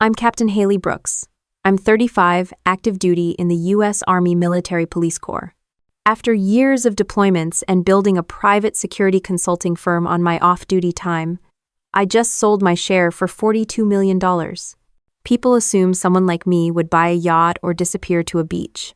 I'm Captain Haley Brooks. I'm 35, active duty in the U.S. Army Military Police Corps. After years of deployments and building a private security consulting firm on my off-duty time, I just sold my share for $42 million. People assume someone like me would buy a yacht or disappear to a beach.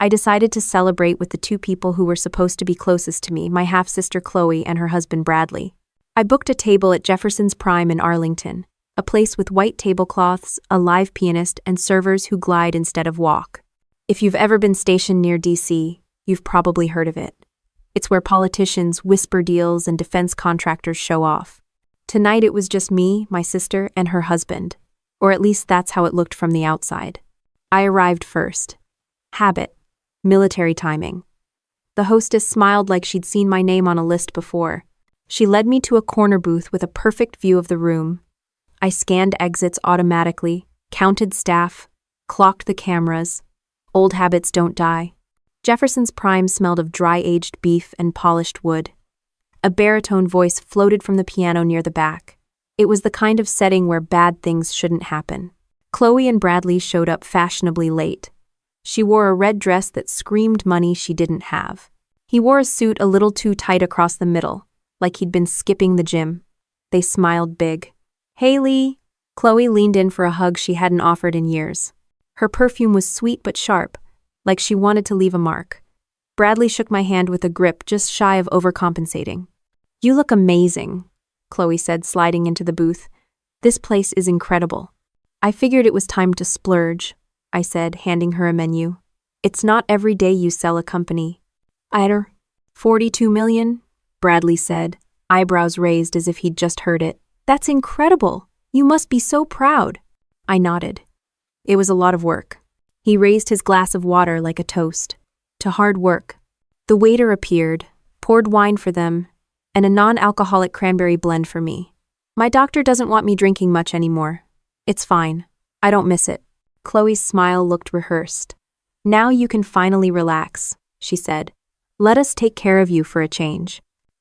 I decided to celebrate with the two people who were supposed to be closest to me, my half-sister Chloe and her husband Bradley. I booked a table at Jefferson's Prime in Arlington, a place with white tablecloths, a live pianist, and servers who glide instead of walk. If you've ever been stationed near D.C., you've probably heard of it. It's where politicians whisper deals and defense contractors show off. Tonight it was just me, my sister, and her husband, or at least that's how it looked from the outside. I arrived first. Habit. Military timing. The hostess smiled like she'd seen my name on a list before. She led me to a corner booth with a perfect view of the room. I scanned exits automatically, counted staff, clocked the cameras. Old habits don't die. Jefferson's Prime smelled of dry-aged beef and polished wood. A baritone voice floated from the piano near the back. It was the kind of setting where bad things shouldn't happen. Chloe and Bradley showed up fashionably late. She wore a red dress that screamed money she didn't have. He wore a suit a little too tight across the middle, like he'd been skipping the gym. They smiled big. Haley! Chloe leaned in for a hug she hadn't offered in years. Her perfume was sweet but sharp, like she wanted to leave a mark. Bradley shook my hand with a grip just shy of overcompensating. You look amazing, Chloe said, sliding into the booth. This place is incredible. I figured it was time to splurge, I said, handing her a menu. It's not every day you sell a company. Either. 42 million? Bradley said, eyebrows raised as if he'd just heard it. That's incredible. You must be so proud. I nodded. It was a lot of work. He raised his glass of water like a toast. To hard work. The waiter appeared, poured wine for them, and a non-alcoholic cranberry blend for me. My doctor doesn't want me drinking much anymore. It's fine. I don't miss it. Chloe's smile looked rehearsed. Now you can finally relax, she said. Let us take care of you for a change.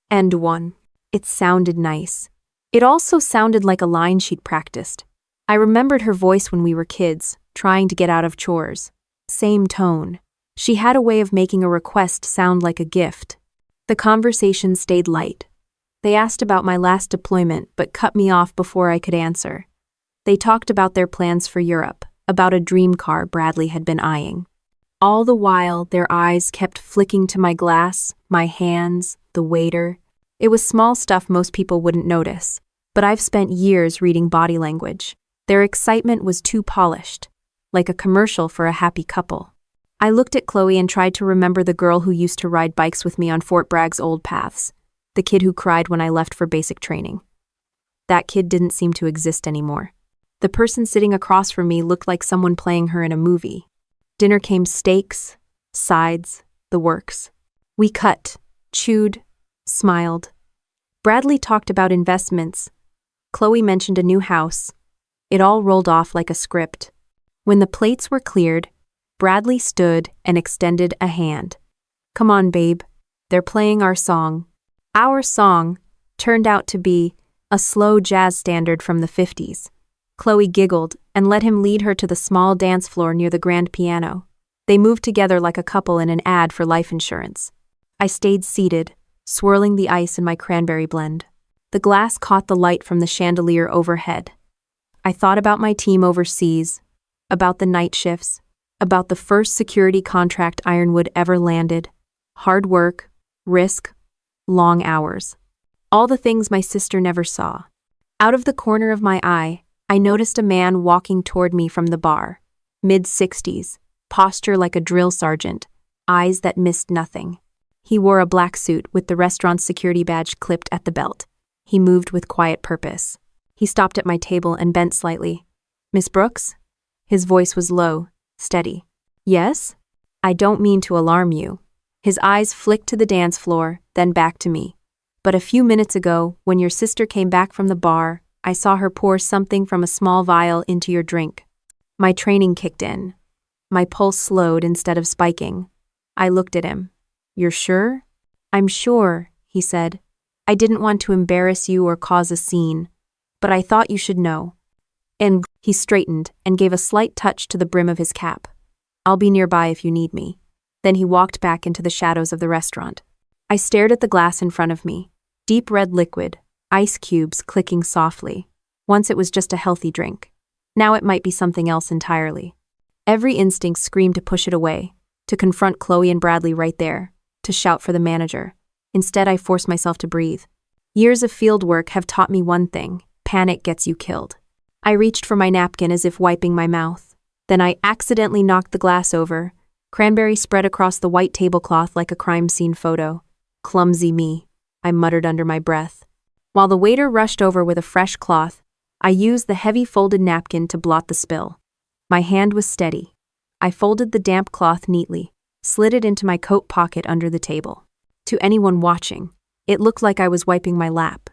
And one. It sounded nice. It also sounded like a line she'd practiced. I remembered her voice when we were kids, trying to get out of chores. Same tone. She had a way of making a request sound like a gift. The conversation stayed light. They asked about my last deployment, but cut me off before I could answer. They talked about their plans for Europe, about a dream car Bradley had been eyeing. All the while, their eyes kept flicking to my glass, my hands, the waiter. It was small stuff most people wouldn't notice, but I've spent years reading body language. Their excitement was too polished, like a commercial for a happy couple. I looked at Chloe and tried to remember the girl who used to ride bikes with me on Fort Bragg's old paths, the kid who cried when I left for basic training. That kid didn't seem to exist anymore. The person sitting across from me looked like someone playing her in a movie. Dinner came steaks, sides, the works. We cut, chewed, smiled. Bradley talked about investments. Chloe mentioned a new house. It all rolled off like a script. When the plates were cleared, Bradley stood and extended a hand. Come on, babe. They're playing our song. Our song turned out to be a slow jazz standard from the 50s. Chloe giggled and let him lead her to the small dance floor near the grand piano. They moved together like a couple in an ad for life insurance. I stayed seated, swirling the ice in my cranberry blend. The glass caught the light from the chandelier overhead. I thought about my team overseas, about the night shifts, about the first security contract Ironwood ever landed. Hard work, risk, long hours. All the things my sister never saw. Out of the corner of my eye, I noticed a man walking toward me from the bar. Mid-60s, posture like a drill sergeant, eyes that missed nothing. He wore a black suit with the restaurant's security badge clipped at the belt. He moved with quiet purpose. He stopped at my table and bent slightly. Miss Brooks? His voice was low, steady. Yes? I don't mean to alarm you. His eyes flicked to the dance floor, then back to me. But a few minutes ago, when your sister came back from the bar, I saw her pour something from a small vial into your drink. My training kicked in. My pulse slowed instead of spiking. I looked at him. You're sure? I'm sure, he said. I didn't want to embarrass you or cause a scene, but I thought you should know. And He straightened and gave a slight touch to the brim of his cap. "I'll be nearby if you need me." Then he walked back into the shadows of the restaurant. I stared at the glass in front of me. Deep red liquid, ice cubes clicking softly. Once it was just a healthy drink. Now it might be something else entirely. Every instinct screamed to push it away, to confront Chloe and Bradley right there, to shout for the manager. Instead, I forced myself to breathe. Years of field work have taught me one thing: panic gets you killed. I reached for my napkin as if wiping my mouth. Then I accidentally knocked the glass over. Cranberry spread across the white tablecloth like a crime scene photo. "Clumsy me," I muttered under my breath. While the waiter rushed over with a fresh cloth, I used the heavy folded napkin to blot the spill. My hand was steady. I folded the damp cloth neatly, slid it into my coat pocket under the table. To anyone watching, it looked like I was wiping my lap.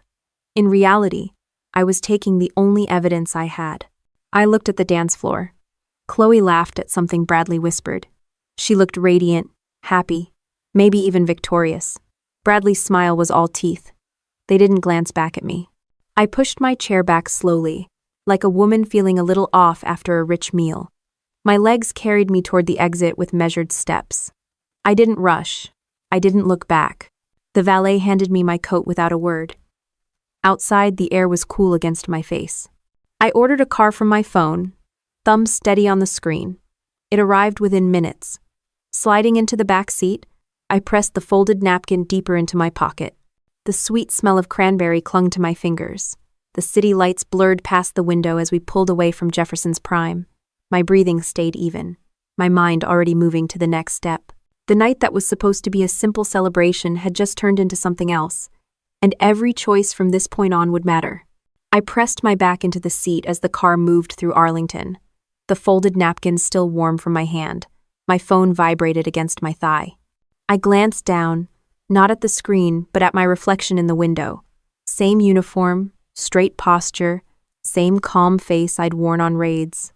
In reality, I was taking the only evidence I had. I looked at the dance floor. Chloe laughed at something Bradley whispered. She looked radiant, happy, maybe even victorious. Bradley's smile was all teeth. They didn't glance back at me. I pushed my chair back slowly, like a woman feeling a little off after a rich meal. My legs carried me toward the exit with measured steps. I didn't rush. I didn't look back. The valet handed me my coat without a word. Outside, the air was cool against my face. I ordered a car from my phone, thumb steady on the screen. It arrived within minutes. Sliding into the back seat, I pressed the folded napkin deeper into my pocket. The sweet smell of cranberry clung to my fingers. The city lights blurred past the window as we pulled away from Jefferson's Prime. My breathing stayed even, my mind already moving to the next step. The night that was supposed to be a simple celebration had just turned into something else, and every choice from this point on would matter. I pressed my back into the seat as the car moved through Arlington, the folded napkin still warm from my hand. My phone vibrated against my thigh. I glanced down, not at the screen, but at my reflection in the window. Same uniform, straight posture, same calm face I'd worn on raids.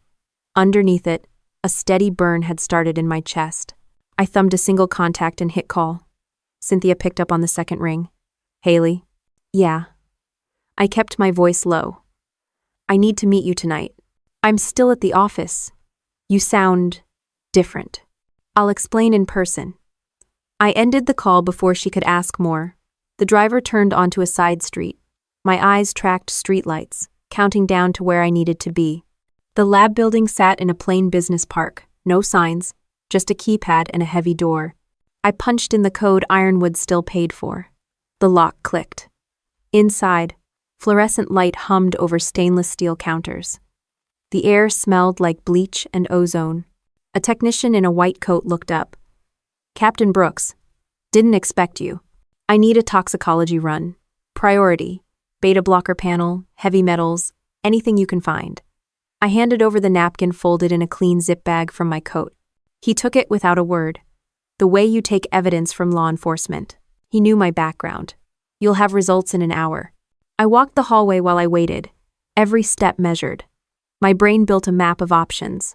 Underneath it, a steady burn had started in my chest. I thumbed a single contact and hit call. Cynthia picked up on the second ring. "Haley?" "Yeah." I kept my voice low. "I need to meet you tonight. I'm still at the office. You sound different. I'll explain in person." I ended the call before she could ask more. The driver turned onto a side street. My eyes tracked streetlights, counting down to where I needed to be. The lab building sat in a plain business park, no signs, just a keypad and a heavy door. I punched in the code Ironwood still paid for. The lock clicked. Inside, fluorescent light hummed over stainless steel counters. The air smelled like bleach and ozone. A technician in a white coat looked up. "Captain Brooks, didn't expect you. I need a toxicology run. Priority, beta blocker panel, heavy metals, anything you can find." I handed over the napkin folded in a clean zip bag from my coat. He took it without a word. The way you take evidence from law enforcement. He knew my background. "You'll have results in an hour." I walked the hallway while I waited, every step measured. My brain built a map of options.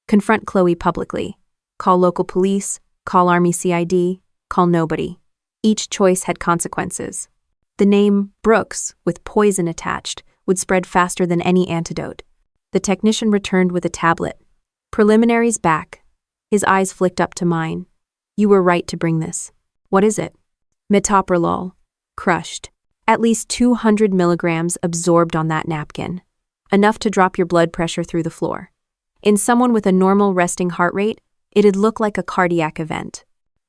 Confront Chloe publicly. Call local police, call Army CID, call nobody. Each choice had consequences. The name Brooks, with poison attached, would spread faster than any antidote. The technician returned with a tablet. "Preliminaries back." His eyes flicked up to mine. "You were right to bring this." "What is it?" "Metoprolol. Crushed. At least 200 milligrams absorbed on that napkin. Enough to drop your blood pressure through the floor. In someone with a normal resting heart rate, it'd look like a cardiac event."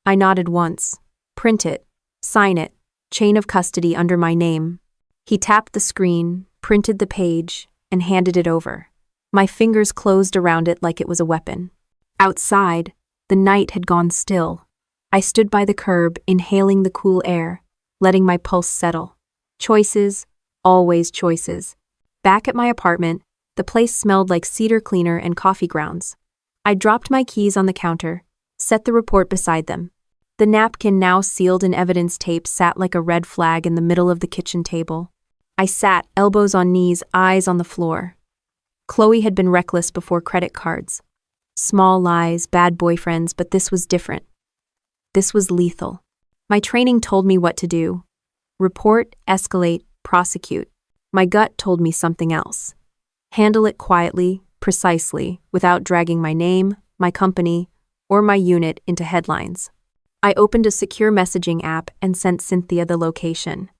I nodded once. "Print it. Sign it. Chain of custody under my name." He tapped the screen, printed the page, and handed it over. My fingers closed around it like it was a weapon. Outside, the night had gone still. I stood by the curb, inhaling the cool air, letting my pulse settle. Choices, always choices. Back at my apartment, the place smelled like cedar cleaner and coffee grounds. I dropped my keys on the counter, set the report beside them. The napkin, now sealed in evidence tape, sat like a red flag in the middle of the kitchen table. I sat, elbows on knees, eyes on the floor. Chloe had been reckless before credit cards. Small lies, bad boyfriends, but this was different. This was lethal. My training told me what to do. Report, escalate, prosecute. My gut told me something else. Handle it quietly, precisely, without dragging my name, my company, or my unit into headlines. I opened a secure messaging app and sent Cynthia the location.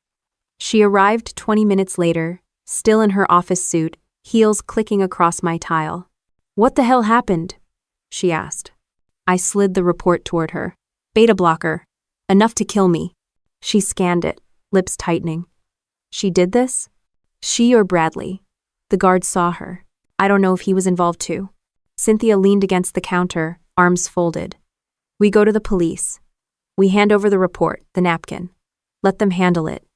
She arrived 20 minutes later, still in her office suit, heels clicking across my tile. "What the hell happened?" she asked. I slid the report toward her. "Beta blocker. Enough to kill me." She scanned it, lips tightening. "She did this?" "She or Bradley?" The guard saw her. I don't know if he was involved too. Cynthia leaned against the counter, arms folded. "We go to the police. We hand over the report, the napkin. Let them handle it.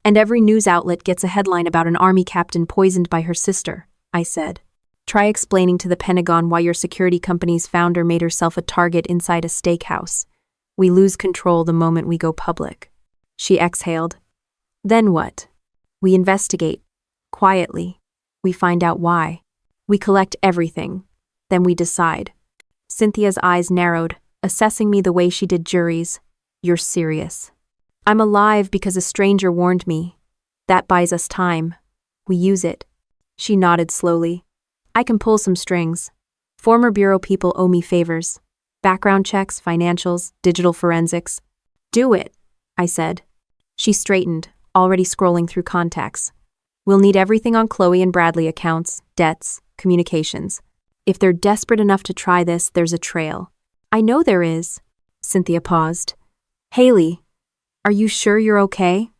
And every news outlet gets a headline about an army captain poisoned by her sister," I said. "Try explaining to the Pentagon why your security company's founder made herself a target inside a steakhouse. We lose control the moment we go public." She exhaled. "Then what? We investigate. Quietly. We find out why. We collect everything. Then we decide." Cynthia's eyes narrowed, assessing me the way she did juries. "You're serious." "I'm alive because a stranger warned me. That buys us time. We use it." She nodded slowly. "I can pull some strings. Former bureau people owe me favors. Background checks, financials, digital forensics." "Do it," I said. She straightened, already scrolling through contacts. "We'll need everything on Chloe and Bradley accounts, debts, communications. If they're desperate enough to try this, there's a trail." "I know there is." Cynthia paused. "Haley, are you sure you're okay?"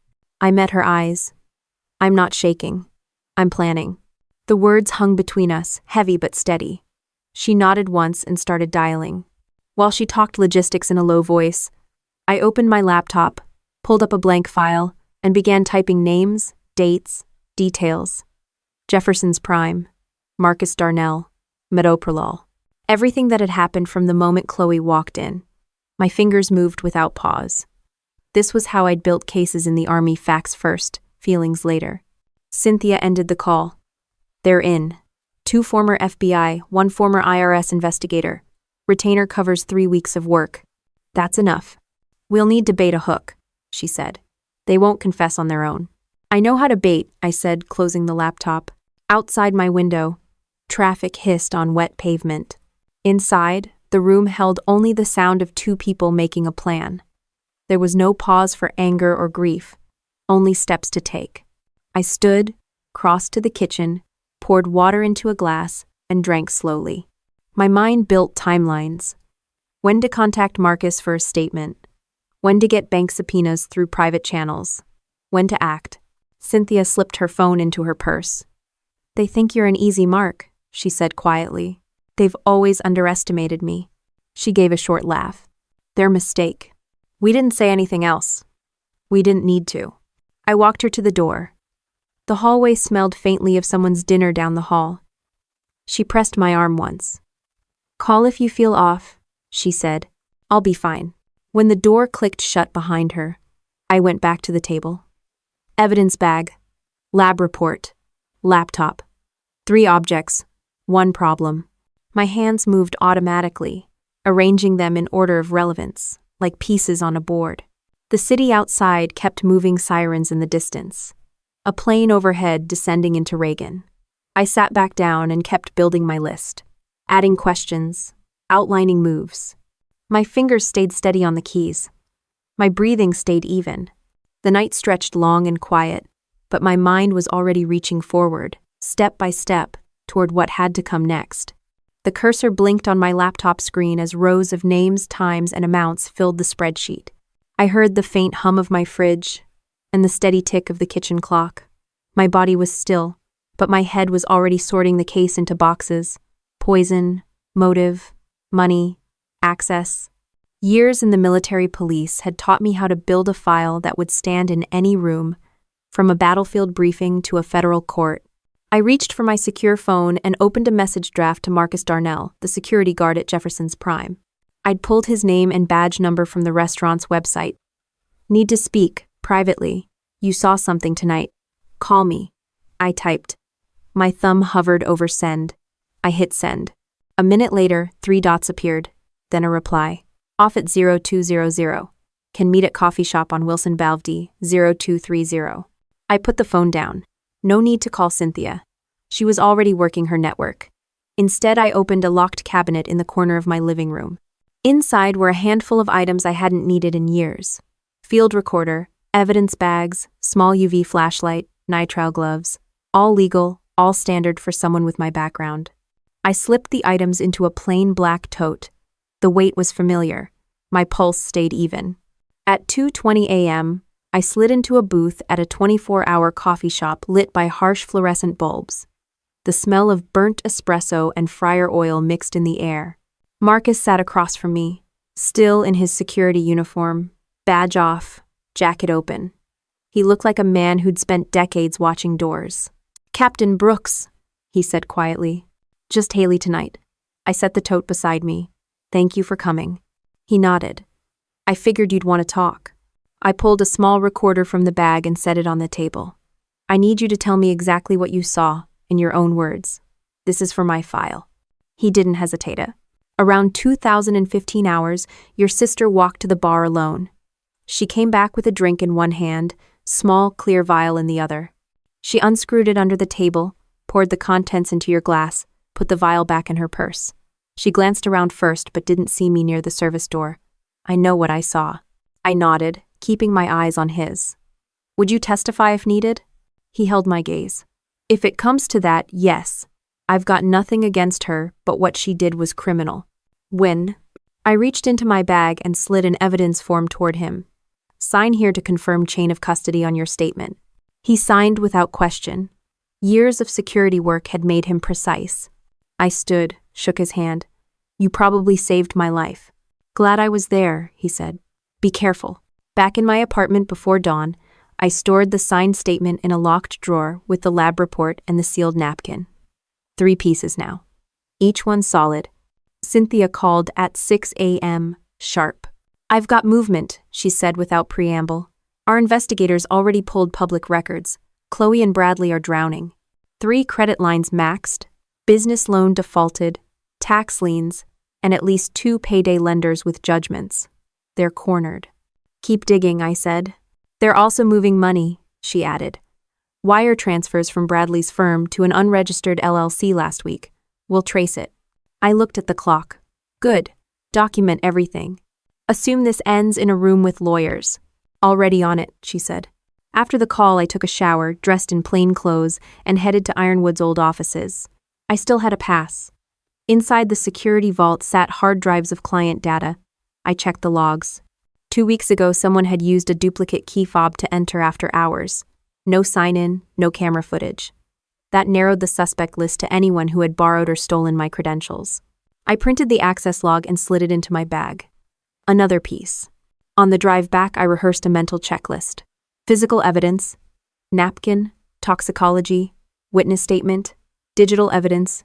I met her eyes. "I'm not shaking. I'm planning." The words hung between us, heavy but steady. She nodded once and started dialing. While she talked logistics in a low voice, I opened my laptop, pulled up a blank file, and began typing names, dates, details. Jefferson's Prime, Marcus Darnell, Metoprolol. Everything that had happened from the moment Chloe walked in. My fingers moved without pause. This was how I'd built cases in the Army: facts first, feelings later. Cynthia ended the call. "They're in. 2 former FBI, 1 former IRS investigator. Retainer covers 3 weeks of work. That's enough. We'll need to bait a hook," she said. "They won't confess on their own." "I know how to bait," I said, closing the laptop. Outside my window, traffic hissed on wet pavement. Inside, the room held only the sound of 2 people making a plan. There was no pause for anger or grief, only steps to take. I stood, crossed to the kitchen, poured water into a glass, and drank slowly. My mind built timelines. When to contact Marcus for a statement. When to get bank subpoenas through private channels. When to act. Cynthia slipped her phone into her purse. "They think you're an easy mark," she said quietly. "They've always underestimated me." She gave a short laugh. "Their mistake. We didn't say anything else. We didn't need to." I walked her to the door. The hallway smelled faintly of someone's dinner down the hall. She pressed my arm once. "Call if you feel off," she said. "I'll be fine." When the door clicked shut behind her, I went back to the table. Evidence bag, lab report, laptop. 3 objects, 1 problem. My hands moved automatically, arranging them in order of relevance, like pieces on a board. The city outside kept moving, sirens in the distance. A plane overhead descending into Reagan. I sat back down and kept building my list, adding questions, outlining moves. My fingers stayed steady on the keys. My breathing stayed even. The night stretched long and quiet, but my mind was already reaching forward, step by step, toward what had to come next. The cursor blinked on my laptop screen as rows of names, times, and amounts filled the spreadsheet. I heard the faint hum of my fridge and the steady tick of the kitchen clock. My body was still, but my head was already sorting the case into boxes: poison, motive, money, access. Years in the military police had taught me how to build a file that would stand in any room, from a battlefield briefing to a federal court. I reached for my secure phone and opened a message draft to Marcus Darnell, the security guard at Jefferson's Prime. I'd pulled his name and badge number from the restaurant's website. "Need to speak, privately. You saw something tonight. Call me," I typed. My thumb hovered over send. I hit send. A minute later, 3 dots appeared, then a reply. "Off at 0200. Can meet at coffee shop on Wilson Balvdy, 0230. I put the phone down. No need to call Cynthia. She was already working her network. Instead, I opened a locked cabinet in the corner of my living room. Inside were a handful of items I hadn't needed in years. Field recorder, evidence bags, small UV flashlight, nitrile gloves. All legal, all standard for someone with my background. I slipped the items into a plain black tote. The weight was familiar. My pulse stayed even. At 2:20 a.m., I slid into a booth at a 24-hour coffee shop lit by harsh fluorescent bulbs. The smell of burnt espresso and fryer oil mixed in the air. Marcus sat across from me, still in his security uniform, badge off, jacket open. He looked like a man who'd spent decades watching doors. "Captain Brooks," he said quietly. "Just Haley tonight." I set the tote beside me. "Thank you for coming." He nodded. "I figured you'd want to talk." I pulled a small recorder from the bag and set it on the table. "I need you to tell me exactly what you saw, in your own words. This is for my file." He didn't hesitate. "Around 2015 hours, your sister walked to the bar alone. She came back with a drink in one hand, small, clear vial in the other. She unscrewed it under the table, poured the contents into your glass, put the vial back in her purse. She glanced around first but didn't see me near the service door. I know what I saw." I nodded, keeping my eyes on his. "Would you testify if needed?" He held my gaze. "If it comes to that, yes. I've got nothing against her, but what she did was criminal." "When?" I reached into my bag and slid an evidence form toward him. "Sign here to confirm chain of custody on your statement." He signed without question. Years of security work had made him precise. I stood, shook his hand. "You probably saved my life." "Glad I was there," he said. "Be careful." Back in my apartment before dawn, I stored the signed statement in a locked drawer with the lab report and the sealed napkin. 3 pieces now. Each one solid. Cynthia called at 6 a.m. sharp. "I've got movement," she said without preamble. "Our investigators already pulled public records. Chloe and Bradley are drowning. 3 credit lines maxed, business loan defaulted, tax liens, and at least 2 payday lenders with judgments. They're cornered." "Keep digging," I said. "They're also moving money," she added. "Wire transfers from Bradley's firm to an unregistered LLC last week. We'll trace it." I looked at the clock. "Good. Document everything. Assume this ends in a room with lawyers." "Already on it," she said. After the call, I took a shower, dressed in plain clothes, and headed to Ironwood's old offices. I still had a pass. Inside the security vault sat hard drives of client data. I checked the logs. 2 weeks ago, someone had used a duplicate key fob to enter after hours. No sign-in, no camera footage. That narrowed the suspect list to anyone who had borrowed or stolen my credentials. I printed the access log and slid it into my bag. Another piece. On the drive back, I rehearsed a mental checklist. Physical evidence, napkin, toxicology, witness statement, digital evidence,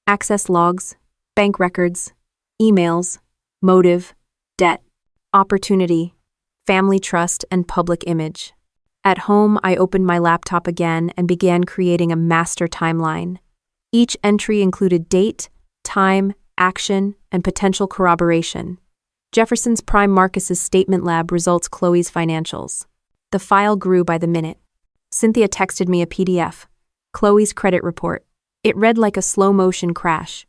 access logs, bank records, emails, motive, debt, opportunity, family trust, and public image. At home, I opened my laptop again and began creating a master timeline. Each entry included date, time, action, and potential corroboration. Jefferson's Prime Marcus's statement lab results Chloe's financials. The file grew by the minute. Cynthia texted me a PDF. Chloe's credit report. It read like a slow-motion crash.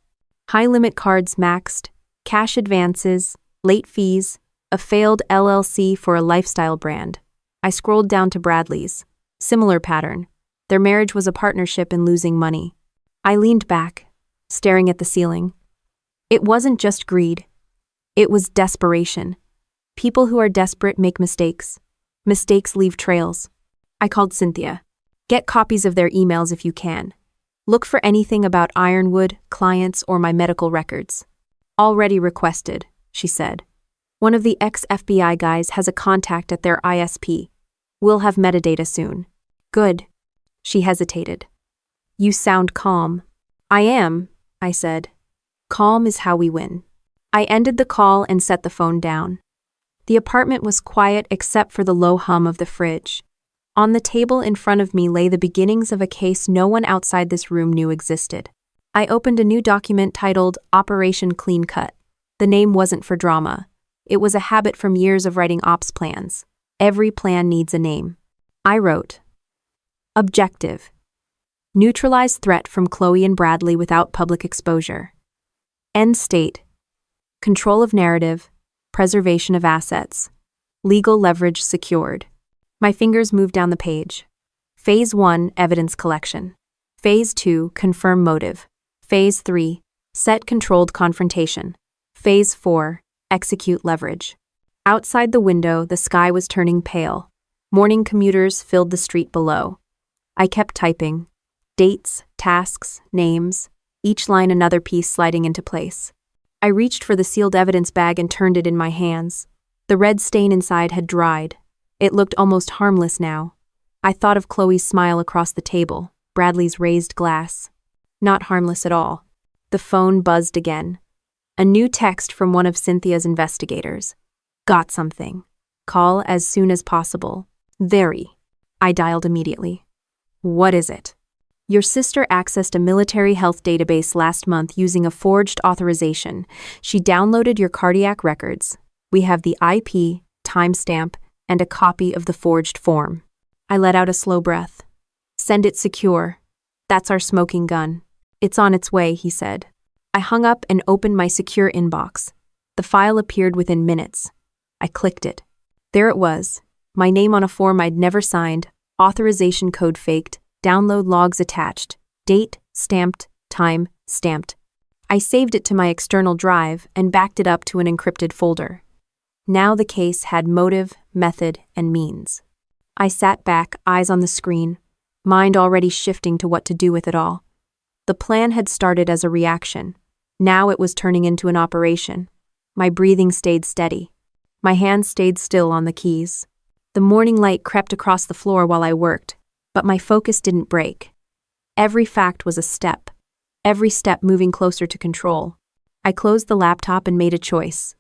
High-limit cards maxed, cash advances, late fees, a failed LLC for a lifestyle brand. I scrolled down to Bradley's. Similar pattern. Their marriage was a partnership in losing money. I leaned back, staring at the ceiling. It wasn't just greed. It was desperation. People who are desperate make mistakes. Mistakes leave trails. I called Cynthia. "Get copies of their emails if you can. Look for anything about Ironwood, clients, or my medical records." "Already requested," she said. "One of the ex-FBI guys has a contact at their ISP. We'll have metadata soon." "Good." She hesitated. "You sound calm." "I am," I said. "Calm is how we win." I ended the call and set the phone down. The apartment was quiet except for the low hum of the fridge. On the table in front of me lay the beginnings of a case no one outside this room knew existed. I opened a new document titled Operation Clean Cut. The name wasn't for drama. It was a habit from years of writing ops plans. Every plan needs a name. I wrote, Objective. Neutralize threat from Chloe and Bradley without public exposure. End state. Control of narrative. Preservation of assets. Legal leverage secured. My fingers moved down the page. Phase 1, evidence collection. Phase 2, confirm motive. Phase 3, set controlled confrontation. Phase 4, execute leverage. Outside the window, the sky was turning pale. Morning commuters filled the street below. I kept typing. Dates, tasks, names, each line another piece sliding into place. I reached for the sealed evidence bag and turned it in my hands. The red stain inside had dried. It looked almost harmless now. I thought of Chloe's smile across the table, Bradley's raised glass. Not harmless at all. The phone buzzed again. A new text from one of Cynthia's investigators. Got something. Call as soon as possible. Very. I dialed immediately. What is it? Your sister accessed a military health database last month using a forged authorization. She downloaded your cardiac records. We have the IP, timestamp, and a copy of the forged form. I let out a slow breath. Send it secure. That's our smoking gun. It's on its way, he said. I hung up and opened my secure inbox. The file appeared within minutes. I clicked it. There it was. My name on a form I'd never signed, authorization code faked, download logs attached, date stamped, time stamped. I saved it to my external drive and backed it up to an encrypted folder. Now the case had motive, method, and means. I sat back, eyes on the screen, mind already shifting to what to do with it all. The plan had started as a reaction. Now it was turning into an operation. My breathing stayed steady. My hands stayed still on the keys. The morning light crept across the floor while I worked, but my focus didn't break. Every fact was a step, every step moving closer to control. I closed the laptop and made a choice.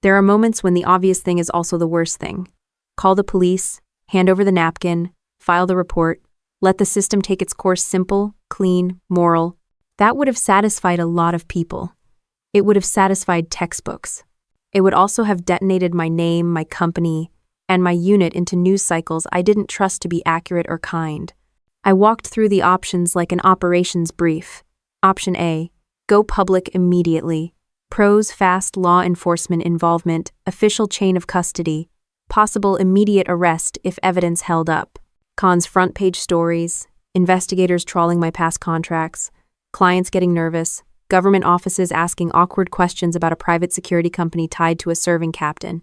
There are moments when the obvious thing is also the worst thing. Call the police, hand over the napkin, file the report, let the system take its course simple, clean, moral. That would have satisfied a lot of people. It would have satisfied textbooks. It would also have detonated my name, my company, and my unit into news cycles I didn't trust to be accurate or kind. I walked through the options like an operations brief. Option A, go public immediately. Pros, fast law enforcement involvement, official chain of custody, possible immediate arrest if evidence held up. Cons, front page stories, investigators trawling my past contracts, clients getting nervous, government offices asking awkward questions about a private security company tied to a serving captain.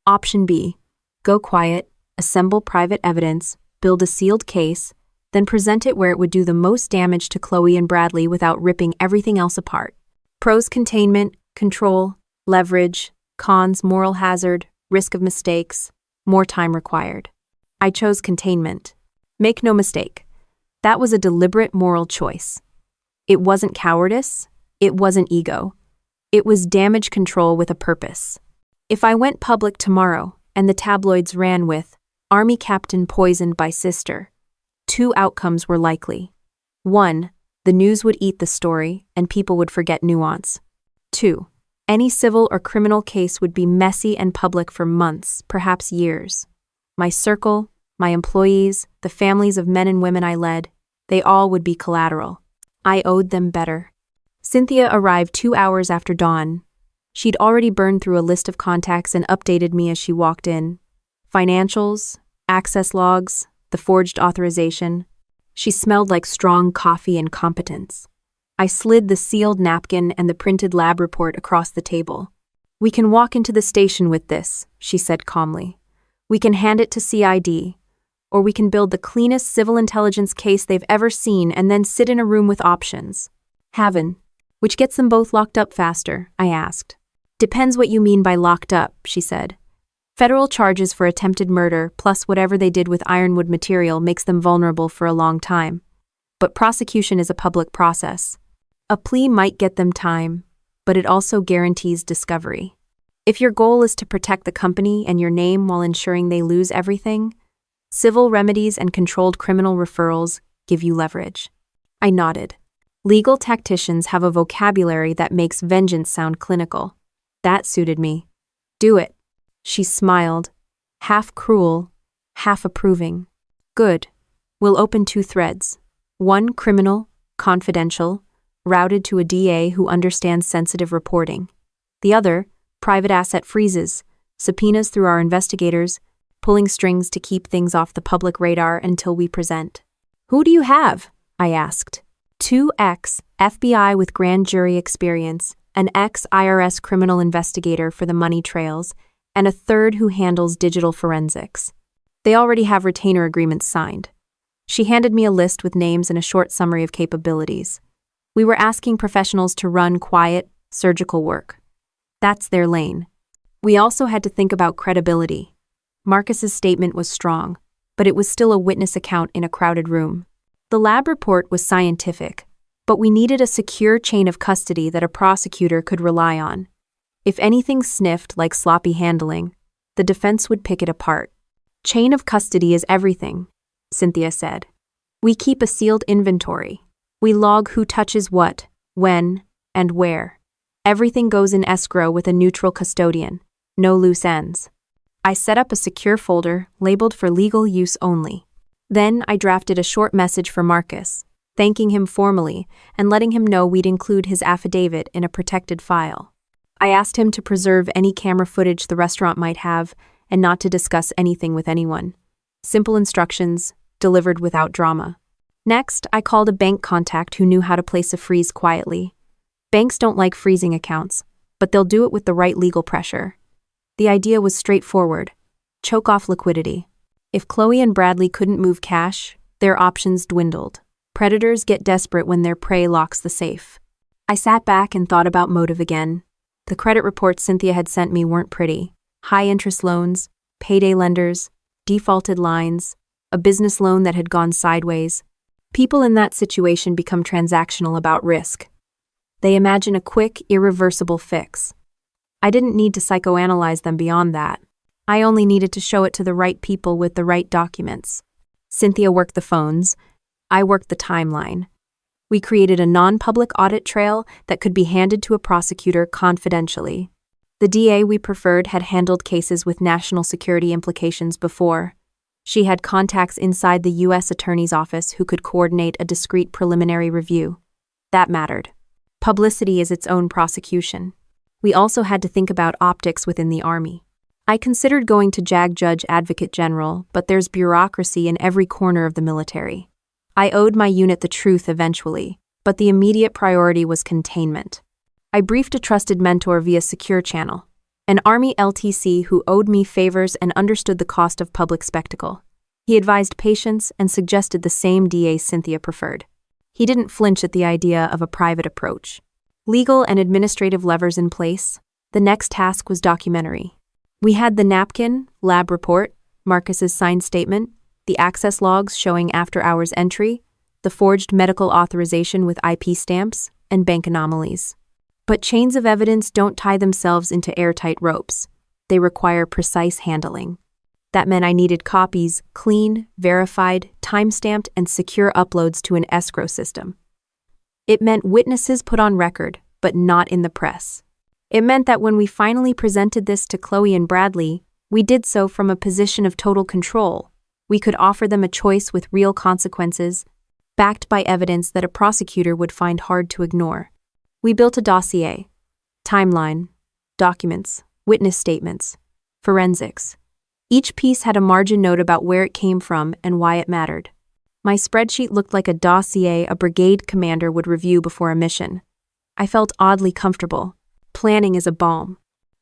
Option B, go quiet, assemble private evidence, build a sealed case, then present it where it would do the most damage to Chloe and Bradley without ripping everything else apart. Pros, containment, control, leverage, cons, moral hazard, risk of mistakes, more time required. I chose containment. Make no mistake, that was a deliberate moral choice. It wasn't cowardice, it wasn't ego. It was damage control with a purpose. If I went public tomorrow and the tabloids ran with Army Captain poisoned by sister, two outcomes were likely. 1, the news would eat the story and people would forget nuance. 2, any civil or criminal case would be messy and public for months, perhaps years. My circle, my employees, the families of men and women I led, they all would be collateral. I owed them better. Cynthia arrived 2 hours after dawn. She'd already burned through a list of contacts and updated me as she walked in. Financials, access logs, the forged authorization. She smelled like strong coffee and competence. I slid the sealed napkin and the printed lab report across the table. We can walk into the station with this, she said calmly. We can hand it to CID, or we can build the cleanest civil intelligence case they've ever seen and then sit in a room with options. Haven. Which gets them both locked up faster, I asked. Depends what you mean by locked up, she said. Federal charges for attempted murder plus whatever they did with Ironwood material makes them vulnerable for a long time. But prosecution is a public process. A plea might get them time, but it also guarantees discovery. If your goal is to protect the company and your name while ensuring they lose everything, civil remedies and controlled criminal referrals give you leverage. I nodded. Legal tacticians have a vocabulary that makes vengeance sound clinical. That suited me. Do it. She smiled, half cruel, half approving. Good. We'll open 2 threads. One criminal, confidential, routed to a DA who understands sensitive reporting. The other, private asset freezes, subpoenas through our investigators, pulling strings to keep things off the public radar until we present. Who do you have? I asked. 2 ex-FBI with grand jury experience, an ex-IRS criminal investigator for the money trails, and a third who handles digital forensics. They already have retainer agreements signed. She handed me a list with names and a short summary of capabilities. We were asking professionals to run quiet, surgical work. That's their lane. We also had to think about credibility. Marcus's statement was strong, but it was still a witness account in a crowded room. The lab report was scientific, but we needed a secure chain of custody that a prosecutor could rely on. If anything sniffed like sloppy handling, the defense would pick it apart. Chain of custody is everything, Cynthia said. We keep a sealed inventory. We log who touches what, when, and where. Everything goes in escrow with a neutral custodian. No loose ends. I set up a secure folder labeled for legal use only. Then I drafted a short message for Marcus, thanking him formally and letting him know we'd include his affidavit in a protected file. I asked him to preserve any camera footage the restaurant might have and not to discuss anything with anyone. Simple instructions, delivered without drama. Next, I called a bank contact who knew how to place a freeze quietly. Banks don't like freezing accounts, but they'll do it with the right legal pressure. The idea was straightforward. Choke off liquidity. If Chloe and Bradley couldn't move cash, their options dwindled. Predators get desperate when their prey locks the safe. I sat back and thought about motive again. The credit reports Cynthia had sent me weren't pretty. High-interest loans, payday lenders, defaulted lines, a business loan that had gone sideways. People in that situation become transactional about risk. They imagine a quick, irreversible fix. I didn't need to psychoanalyze them beyond that. I only needed to show it to the right people with the right documents. Cynthia worked the phones. I worked the timeline. We created a non-public audit trail that could be handed to a prosecutor confidentially. The DA we preferred had handled cases with national security implications before. She had contacts inside the U.S. Attorney's Office who could coordinate a discreet preliminary review. That mattered. Publicity is its own prosecution. We also had to think about optics within the Army. I considered going to JAG Judge Advocate General, but there's bureaucracy in every corner of the military. I owed my unit the truth eventually, but the immediate priority was containment. I briefed a trusted mentor via Secure Channel, an Army LTC who owed me favors and understood the cost of public spectacle. He advised patience and suggested the same DA Cynthia preferred. He didn't flinch at the idea of a private approach. Legal and administrative levers in place, the next task was documentary. We had the napkin, lab report, Marcus's signed statement, the access logs showing after-hours entry, the forged medical authorization with IP stamps, and bank anomalies. But chains of evidence don't tie themselves into airtight ropes. They require precise handling. That meant I needed copies, clean, verified, time-stamped, and secure uploads to an escrow system. It meant witnesses put on record, but not in the press. It meant that when we finally presented this to Chloe and Bradley, we did so from a position of total control. We could offer them a choice with real consequences, backed by evidence that a prosecutor would find hard to ignore. We built a dossier, timeline, documents, witness statements, forensics. Each piece had a margin note about where it came from and why it mattered. My spreadsheet looked like a dossier a brigade commander would review before a mission. I felt oddly comfortable. Planning is a balm.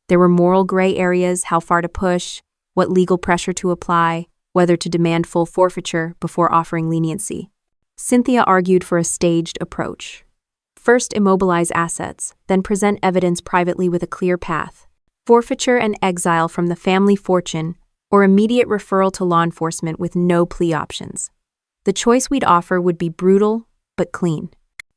There were moral gray areas, how far to push, what legal pressure to apply, whether to demand full forfeiture before offering leniency. Cynthia argued for a staged approach. First, immobilize assets, then present evidence privately with a clear path. Forfeiture and exile from the family fortune, or immediate referral to law enforcement with no plea options. The choice we'd offer would be brutal, but clean.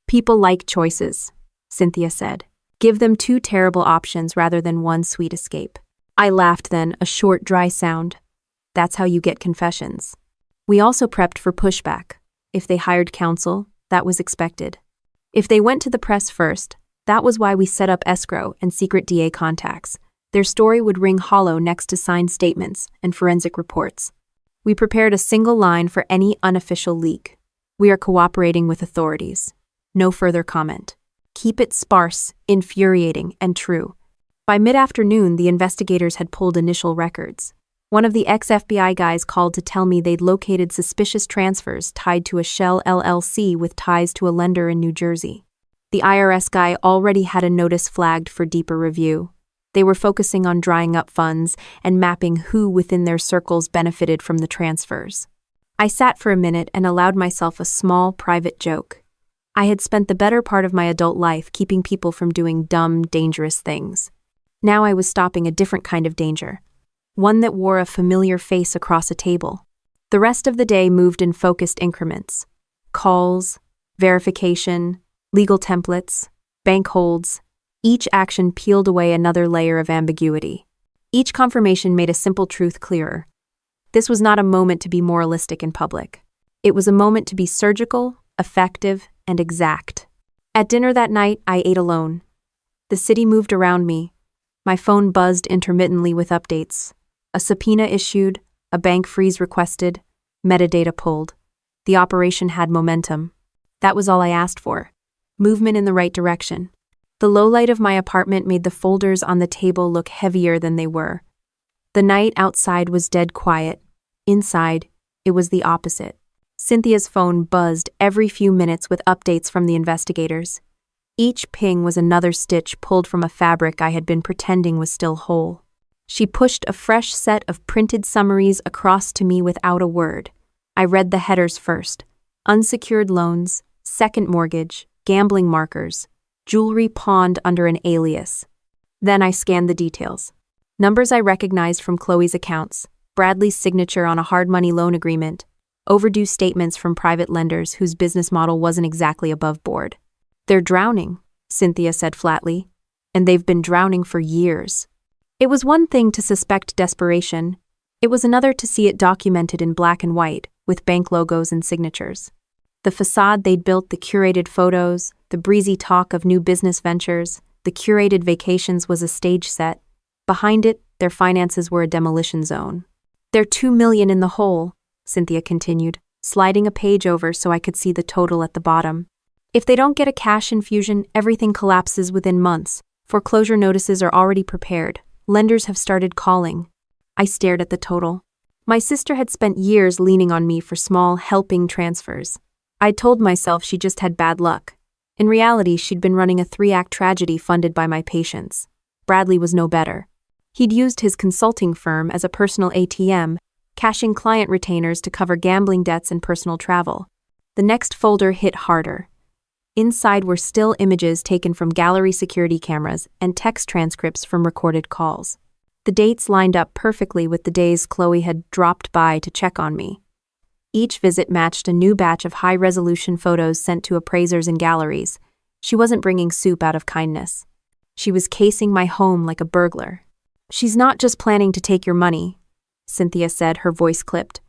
People like choices, Cynthia said. Give them 2 terrible options rather than 1 sweet escape. I laughed then, a short, dry sound. That's how you get confessions. We also prepped for pushback. If they hired counsel, that was expected. If they went to the press first, that was why we set up escrow and secret DA contacts. Their story would ring hollow next to signed statements and forensic reports. We prepared a single line for any unofficial leak. We are cooperating with authorities. No further comment. Keep it sparse, infuriating, and true. By mid-afternoon, the investigators had pulled initial records. One of the ex-FBI guys called to tell me they'd located suspicious transfers tied to a Shell LLC with ties to a lender in New Jersey. The IRS guy already had a notice flagged for deeper review. They were focusing on drying up funds and mapping who within their circles benefited from the transfers. I sat for a minute and allowed myself a small, private joke. I had spent the better part of my adult life keeping people from doing dumb, dangerous things. Now I was stopping a different kind of danger. One that wore a familiar face across a table. The rest of the day moved in focused increments. Calls, verification, legal templates, bank holds. Each action peeled away another layer of ambiguity. Each confirmation made a simple truth clearer. This was not a moment to be moralistic in public. It was a moment to be surgical, effective, and exact. At dinner that night, I ate alone. The city moved around me. My phone buzzed intermittently with updates. A subpoena issued, a bank freeze requested, metadata pulled. The operation had momentum. That was all I asked for. Movement in the right direction. The low light of my apartment made the folders on the table look heavier than they were. The night outside was dead quiet. Inside, it was the opposite. Cynthia's phone buzzed every few minutes with updates from the investigators. Each ping was another stitch pulled from a fabric I had been pretending was still whole. She pushed a fresh set of printed summaries across to me without a word. I read the headers first. Unsecured loans, second mortgage, gambling markers, jewelry pawned under an alias. Then I scanned the details. Numbers I recognized from Chloe's accounts, Bradley's signature on a hard money loan agreement, overdue statements from private lenders whose business model wasn't exactly above board. They're drowning, Cynthia said flatly, and they've been drowning for years. It was one thing to suspect desperation. It was another to see it documented in black and white, with bank logos and signatures. The facade they'd built, the curated photos, the breezy talk of new business ventures, the curated vacations was a stage set. Behind it, their finances were a demolition zone. They're $2 million in the hole, Cynthia continued, sliding a page over so I could see the total at the bottom. If they don't get a cash infusion, everything collapses within months. Foreclosure notices are already prepared. Lenders have started calling. I stared at the total. My sister had spent years leaning on me for small, helping transfers. I'd told myself she just had bad luck. In reality, she'd been running a 3-act tragedy funded by my patients. Bradley was no better. He'd used his consulting firm as a personal ATM, cashing client retainers to cover gambling debts and personal travel. The next folder hit harder. Inside were still images taken from gallery security cameras and text transcripts from recorded calls. The dates lined up perfectly with the days Chloe had dropped by to check on me. Each visit matched a new batch of high-resolution photos sent to appraisers and galleries. She wasn't bringing soup out of kindness. She was casing my home like a burglar. "She's not just planning to take your money," Cynthia said, her voice clipped.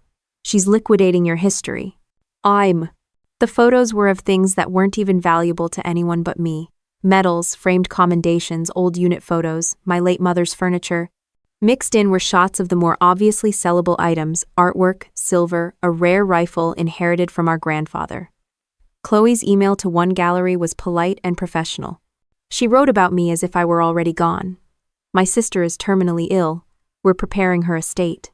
"She's liquidating your history." The photos were of things that weren't even valuable to anyone but me. Medals, framed commendations, old unit photos, my late mother's furniture. Mixed in were shots of the more obviously sellable items, artwork, silver, a rare rifle inherited from our grandfather. Chloe's email to one gallery was polite and professional. She wrote about me as if I were already gone. "My sister is terminally ill. We're preparing her estate."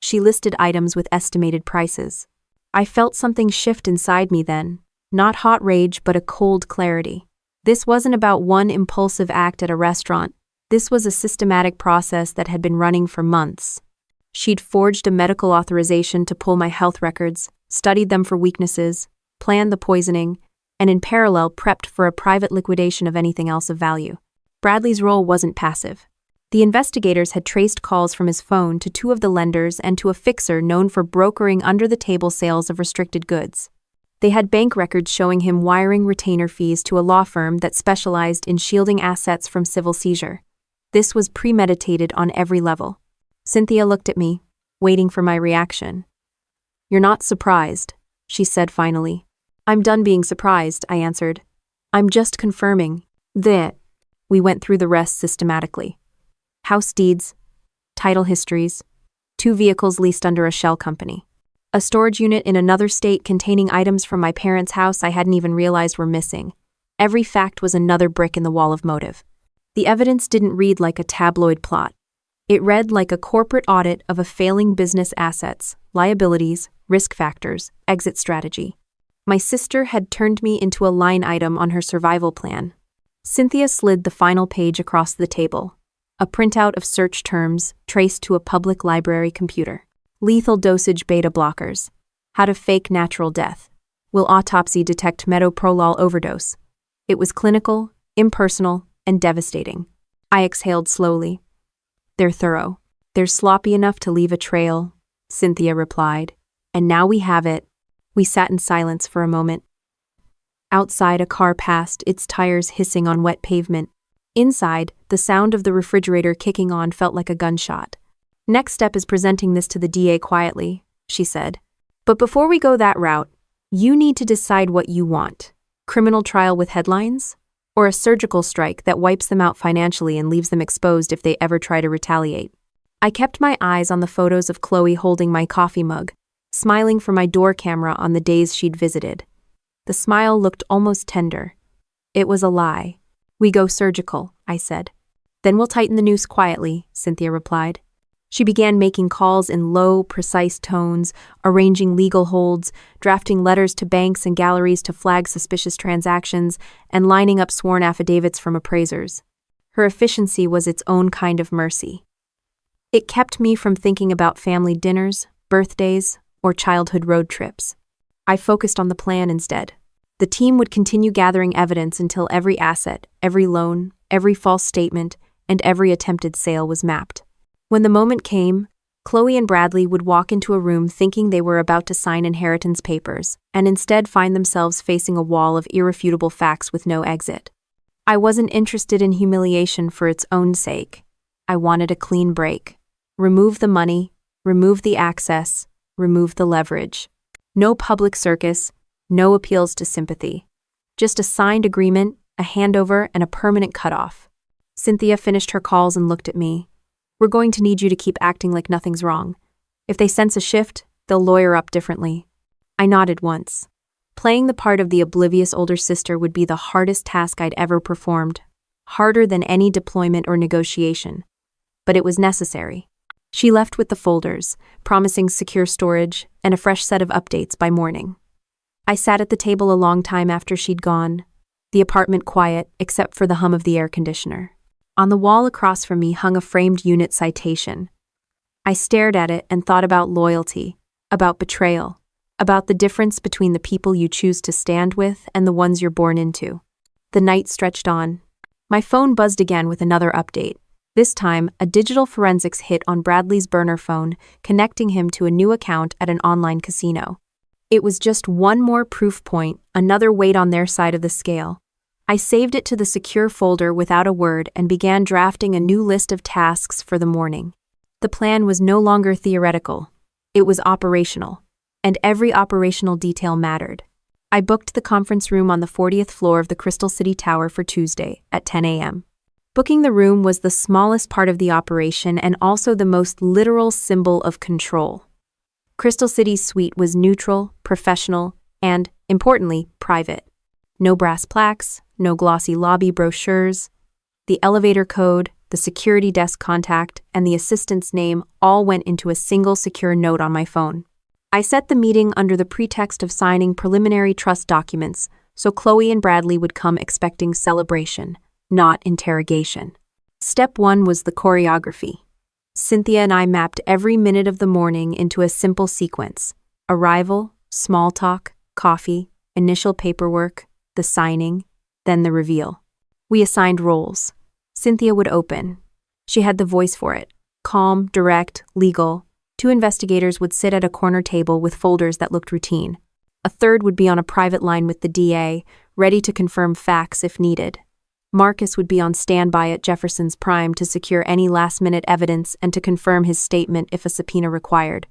She listed items with estimated prices. I felt something shift inside me then, not hot rage but a cold clarity. This wasn't about one impulsive act at a restaurant. This was a systematic process that had been running for months. She'd forged a medical authorization to pull my health records, studied them for weaknesses, planned the poisoning, and in parallel prepped for a private liquidation of anything else of value. Bradley's role wasn't passive. The investigators had traced calls from his phone to 2 of the lenders and to a fixer known for brokering under-the-table sales of restricted goods. They had bank records showing him wiring retainer fees to a law firm that specialized in shielding assets from civil seizure. This was premeditated on every level. Cynthia looked at me, waiting for my reaction. "You're not surprised," she said finally. "I'm done being surprised," I answered. "I'm just confirming that." We went through the rest systematically. House deeds, title histories, 2 vehicles leased under a shell company. A storage unit in another state containing items from my parents' house I hadn't even realized were missing. Every fact was another brick in the wall of motive. The evidence didn't read like a tabloid plot. It read like a corporate audit of a failing business assets, liabilities, risk factors, exit strategy. My sister had turned me into a line item on her survival plan. Cynthia slid the final page across the table, a printout of search terms traced to a public library computer. Lethal dosage beta blockers. How to fake natural death. Will autopsy detect metoprolol overdose? It was clinical, impersonal, and devastating. I exhaled slowly. They're thorough. They're sloppy enough to leave a trail, Cynthia replied. And now we have it. We sat in silence for a moment. Outside, a car passed, its tires hissing on wet pavement. Inside, the sound of the refrigerator kicking on felt like a gunshot. Next step is presenting this to the DA quietly, she said. But before we go that route, you need to decide what you want. Criminal trial with headlines? Or a surgical strike that wipes them out financially and leaves them exposed if they ever try to retaliate? I kept my eyes on the photos of Chloe holding my coffee mug, smiling for my door camera on the days she'd visited. The smile looked almost tender. It was a lie. We go surgical, I said. Then we'll tighten the noose quietly, Cynthia replied. She began making calls in low, precise tones, arranging legal holds, drafting letters to banks and galleries to flag suspicious transactions, and lining up sworn affidavits from appraisers. Her efficiency was its own kind of mercy. It kept me from thinking about family dinners, birthdays, or childhood road trips. I focused on the plan instead. The team would continue gathering evidence until every asset, every loan, every false statement, and every attempted sale was mapped. When the moment came, Chloe and Bradley would walk into a room thinking they were about to sign inheritance papers, and instead find themselves facing a wall of irrefutable facts with no exit. I wasn't interested in humiliation for its own sake. I wanted a clean break. Remove the money, remove the access, remove the leverage. No public circus, no appeals to sympathy. Just a signed agreement, a handover, and a permanent cutoff. Cynthia finished her calls and looked at me. We're going to need you to keep acting like nothing's wrong. If they sense a shift, they'll lawyer up differently. I nodded once. Playing the part of the oblivious older sister would be the hardest task I'd ever performed, harder than any deployment or negotiation. But it was necessary. She left with the folders, promising secure storage and a fresh set of updates by morning. I sat at the table a long time after she'd gone, the apartment quiet except for the hum of the air conditioner. On the wall across from me hung a framed unit citation. I stared at it and thought about loyalty, about betrayal, about the difference between the people you choose to stand with and the ones you're born into. The night stretched on. My phone buzzed again with another update. This time, a digital forensics hit on Bradley's burner phone, connecting him to a new account at an online casino. It was just one more proof point, another weight on their side of the scale. I saved it to the secure folder without a word and began drafting a new list of tasks for the morning. The plan was no longer theoretical. It was operational, and every operational detail mattered. I booked the conference room on the 40th floor of the Crystal City Tower for Tuesday at 10 a.m. Booking the room was the smallest part of the operation and also the most literal symbol of control. Crystal City's suite was neutral, professional, and, importantly, private. No brass plaques, no glossy lobby brochures. The elevator code, the security desk contact, and the assistant's name all went into a single secure note on my phone. I set the meeting under the pretext of signing preliminary trust documents, so Chloe and Bradley would come expecting celebration, not interrogation. Step 1 was the choreography. Cynthia and I mapped every minute of the morning into a simple sequence: arrival, small talk, coffee, initial paperwork, the signing, then the reveal. We assigned roles. Cynthia would open. She had the voice for it. Calm, direct, legal. 2 investigators would sit at a corner table with folders that looked routine. A third would be on a private line with the DA, ready to confirm facts if needed. Marcus would be on standby at Jefferson's Prime to secure any last-minute evidence and to confirm his statement if a subpoena required.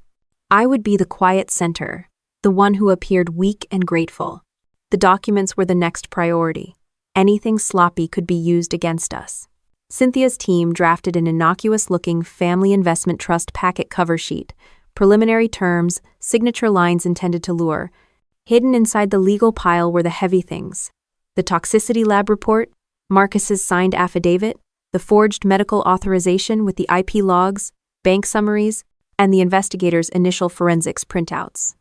I would be the quiet center, the one who appeared weak and grateful. The documents were the next priority. Anything sloppy could be used against us. Cynthia's team drafted an innocuous-looking family investment trust packet cover sheet, preliminary terms, signature lines intended to lure. Hidden inside the legal pile were the heavy things: the toxicity lab report, Marcus's signed affidavit, the forged medical authorization with the IP logs, bank summaries, and the investigator's initial forensics printouts.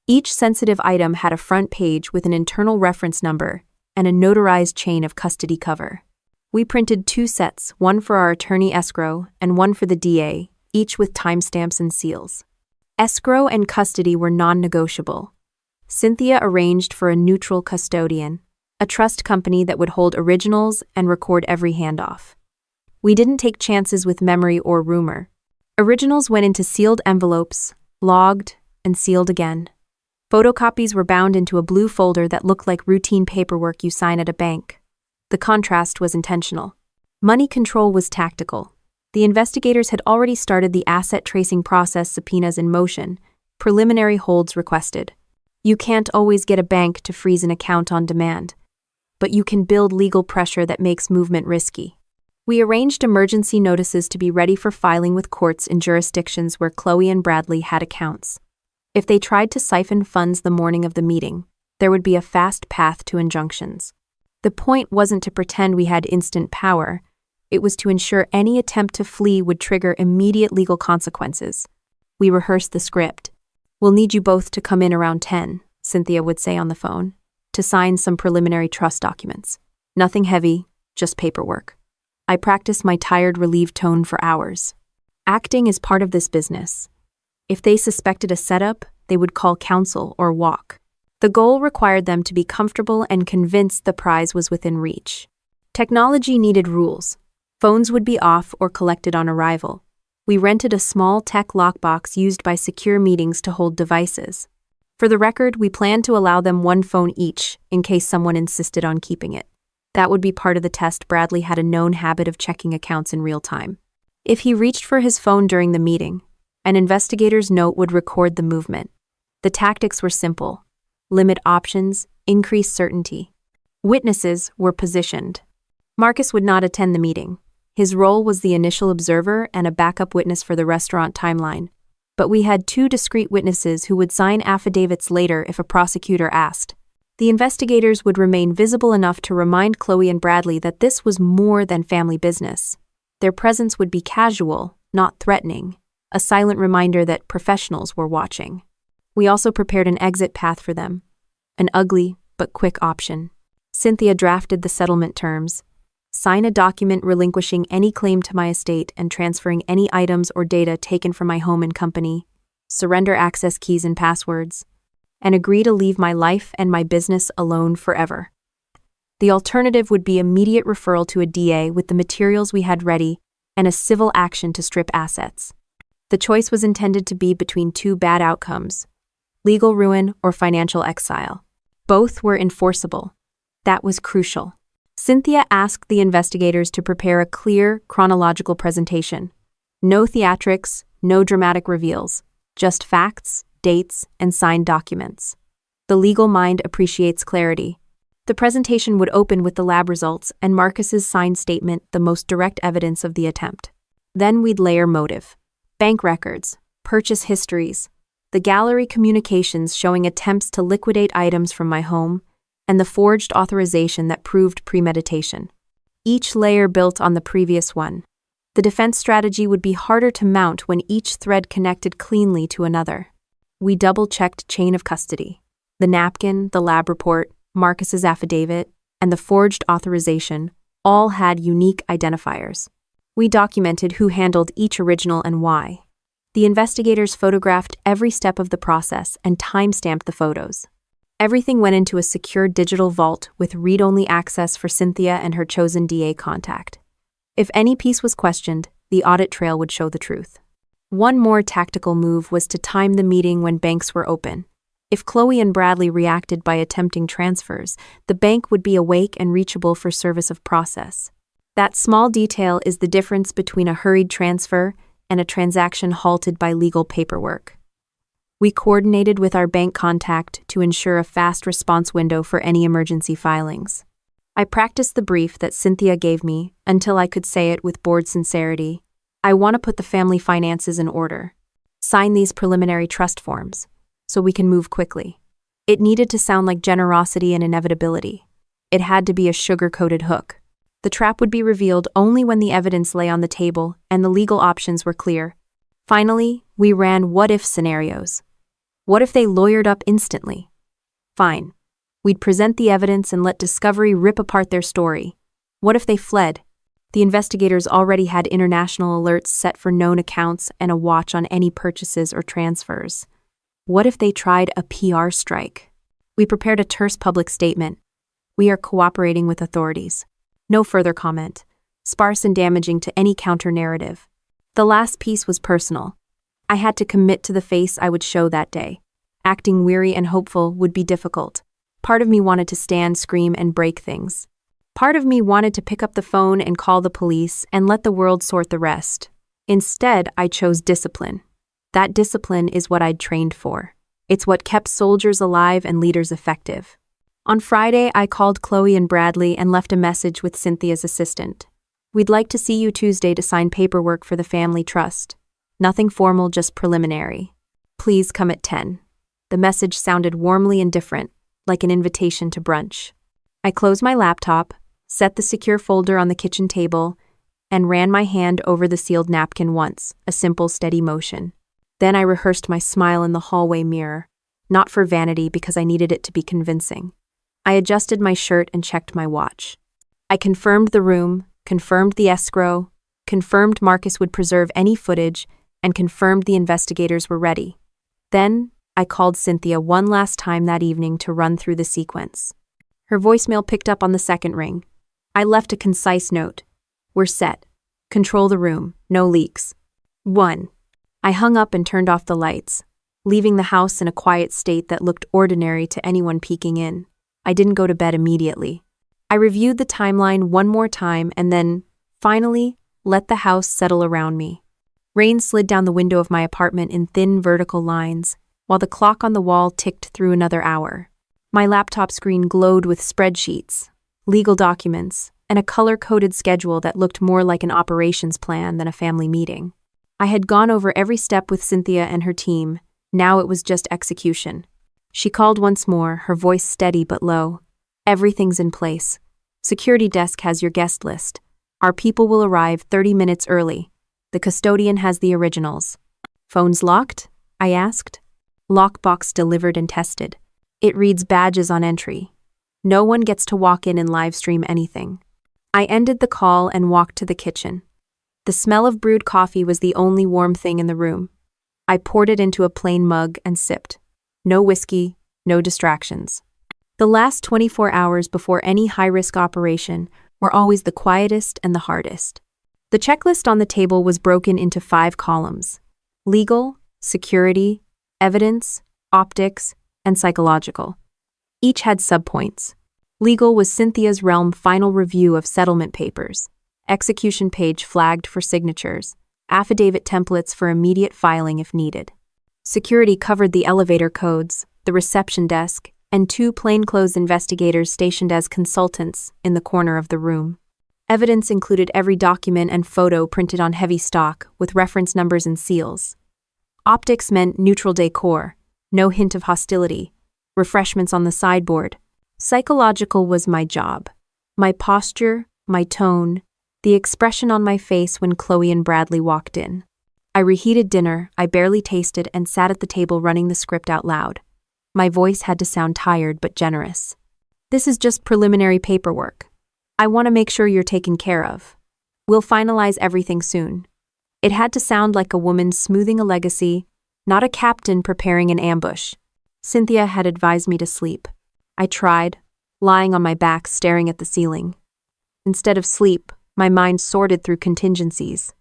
Each sensitive item had a front page with an internal reference number and a notarized chain of custody cover. We printed 2 sets, one for our attorney escrow and one for the DA, each with timestamps and seals. Escrow and custody were non-negotiable. Cynthia arranged for a neutral custodian, a trust company that would hold originals and record every handoff. We didn't take chances with memory or rumor. Originals went into sealed envelopes, logged, and sealed again. Photocopies were bound into a blue folder that looked like routine paperwork you sign at a bank. The contrast was intentional. Money control was tactical. The investigators had already started the asset tracing process, subpoenas in motion, preliminary holds requested. You can't always get a bank to freeze an account on demand, but you can build legal pressure that makes movement risky. We arranged emergency notices to be ready for filing with courts in jurisdictions where Chloe and Bradley had accounts. If they tried to siphon funds the morning of the meeting, there would be a fast path to injunctions. The point wasn't to pretend we had instant power. It was to ensure any attempt to flee would trigger immediate legal consequences. We rehearsed the script. "We'll need you both to come in around 10, Cynthia would say on the phone, to sign some preliminary trust documents. Nothing heavy, just paperwork. I practiced my tired, relieved tone for hours. Acting is part of this business. If they suspected a setup, they would call counsel or walk. The goal required them to be comfortable and convinced the prize was within reach. Technology needed rules. Phones would be off or collected on arrival. We rented a small tech lockbox used by secure meetings to hold devices. For the record, we planned to allow them 1 phone each in case someone insisted on keeping it. That would be part of the test. Bradley had a known habit of checking accounts in real time. If he reached for his phone during the meeting, an investigator's note would record the movement. The tactics were simple: limit options, increase certainty. Witnesses were positioned. Marcus would not attend the meeting. His role was the initial observer and a backup witness for the restaurant timeline. But we had 2 discrete witnesses who would sign affidavits later if a prosecutor asked. The investigators would remain visible enough to remind Chloe and Bradley that this was more than family business. Their presence would be casual, not threatening, a silent reminder that professionals were watching. We also prepared an exit path for them, an ugly but quick option. Cynthia drafted the settlement terms: sign a document relinquishing any claim to my estate and transferring any items or data taken from my home and company, surrender access keys and passwords, and agree to leave my life and my business alone forever. The alternative would be immediate referral to a DA with the materials we had ready and a civil action to strip assets. The choice was intended to be between 2 bad outcomes: legal ruin or financial exile. Both were enforceable. That was crucial. Cynthia asked the investigators to prepare a clear, chronological presentation. No theatrics, no dramatic reveals, just facts, dates, and signed documents. The legal mind appreciates clarity. The presentation would open with the lab results and Marcus's signed statement, the most direct evidence of the attempt. Then we'd layer motive: bank records, purchase histories, the gallery communications showing attempts to liquidate items from my home, and the forged authorization that proved premeditation. Each layer built on the previous one. The defense strategy would be harder to mount when each thread connected cleanly to another. We double-checked chain of custody. The napkin, the lab report, Marcus's affidavit, and the forged authorization all had unique identifiers. We documented who handled each original and why. The investigators photographed every step of the process and time-stamped the photos. Everything went into a secure digital vault with read-only access for Cynthia and her chosen DA contact. If any piece was questioned, the audit trail would show the truth. One more tactical move was to time the meeting when banks were open. If Chloe and Bradley reacted by attempting transfers, the bank would be awake and reachable for service of process. That small detail is the difference between a hurried transfer and a transaction halted by legal paperwork. We coordinated with our bank contact to ensure a fast response window for any emergency filings. I practiced the brief that Cynthia gave me until I could say it with bored sincerity: I want to put the family finances in order. Sign these preliminary trust forms, so we can move quickly. It needed to sound like generosity and inevitability. It had to be a sugar-coated hook. The trap would be revealed only when the evidence lay on the table and the legal options were clear. Finally, we ran what-if scenarios. What if they lawyered up instantly? Fine. We'd present the evidence and let Discovery rip apart their story. What if they fled? The investigators already had international alerts set for known accounts and a watch on any purchases or transfers. What if they tried a PR strike? We prepared a terse public statement. We are cooperating with authorities. No further comment. Sparse and damaging to any counter-narrative. The last piece was personal. I had to commit to the face I would show that day. Acting weary and hopeful would be difficult. Part of me wanted to stand, scream, and break things. Part of me wanted to pick up the phone and call the police and let the world sort the rest. Instead, I chose discipline. That discipline is what I'd trained for. It's what kept soldiers alive and leaders effective. On Friday, I called Chloe and Bradley and left a message with Cynthia's assistant. We'd like to see you Tuesday to sign paperwork for the family trust. Nothing formal, just preliminary. Please come at 10. The message sounded warmly indifferent, like an invitation to brunch. I closed my laptop, set the secure folder on the kitchen table, and ran my hand over the sealed napkin once, a simple, steady motion. Then I rehearsed my smile in the hallway mirror, not for vanity because I needed it to be convincing. I adjusted my shirt and checked my watch. I confirmed the room, confirmed the escrow, confirmed Marcus would preserve any footage, and confirmed the investigators were ready. Then, I called Cynthia one last time that evening to run through the sequence. Her voicemail picked up on the second ring. I left a concise note. We're set. Control the room. No leaks. 1. I hung up and turned off the lights, leaving the house in a quiet state that looked ordinary to anyone peeking in. I didn't go to bed immediately. I reviewed the timeline one more time and then, finally, let the house settle around me. Rain slid down the window of my apartment in thin vertical lines, while the clock on the wall ticked through another hour. My laptop screen glowed with spreadsheets, legal documents, and a color-coded schedule that looked more like an operations plan than a family meeting. I had gone over every step with Cynthia and her team. Now it was just execution. She called once more, her voice steady but low. Everything's in place. Security desk has your guest list. Our people will arrive 30 minutes early. The custodian has the originals. Phones locked? I asked. Lockbox delivered and tested. It reads badges on entry. No one gets to walk in and live stream anything. I ended the call and walked to the kitchen. The smell of brewed coffee was the only warm thing in the room. I poured it into a plain mug and sipped. No whiskey, no distractions. The last 24 hours before any high-risk operation were always the quietest and the hardest. The checklist on the table was broken into 5 columns: legal, security, evidence, optics, and psychological. Each had subpoints. Legal was Cynthia's realm final review of settlement papers, execution page flagged for signatures, affidavit templates for immediate filing if needed. Security covered the elevator codes, the reception desk, and 2 plainclothes investigators stationed as consultants in the corner of the room. Evidence included every document and photo printed on heavy stock with reference numbers and seals. Optics meant neutral decor, no hint of hostility, refreshments on the sideboard. Psychological was my job. My posture, my tone, the expression on my face when Chloe and Bradley walked in. I reheated dinner, I barely tasted, and sat at the table running the script out loud. My voice had to sound tired but generous. This is just preliminary paperwork. I want to make sure you're taken care of. We'll finalize everything soon. It had to sound like a woman smoothing a legacy, not a captain preparing an ambush. Cynthia had advised me to sleep. I tried, lying on my back staring at the ceiling. Instead of sleep, my mind sorted through contingencies.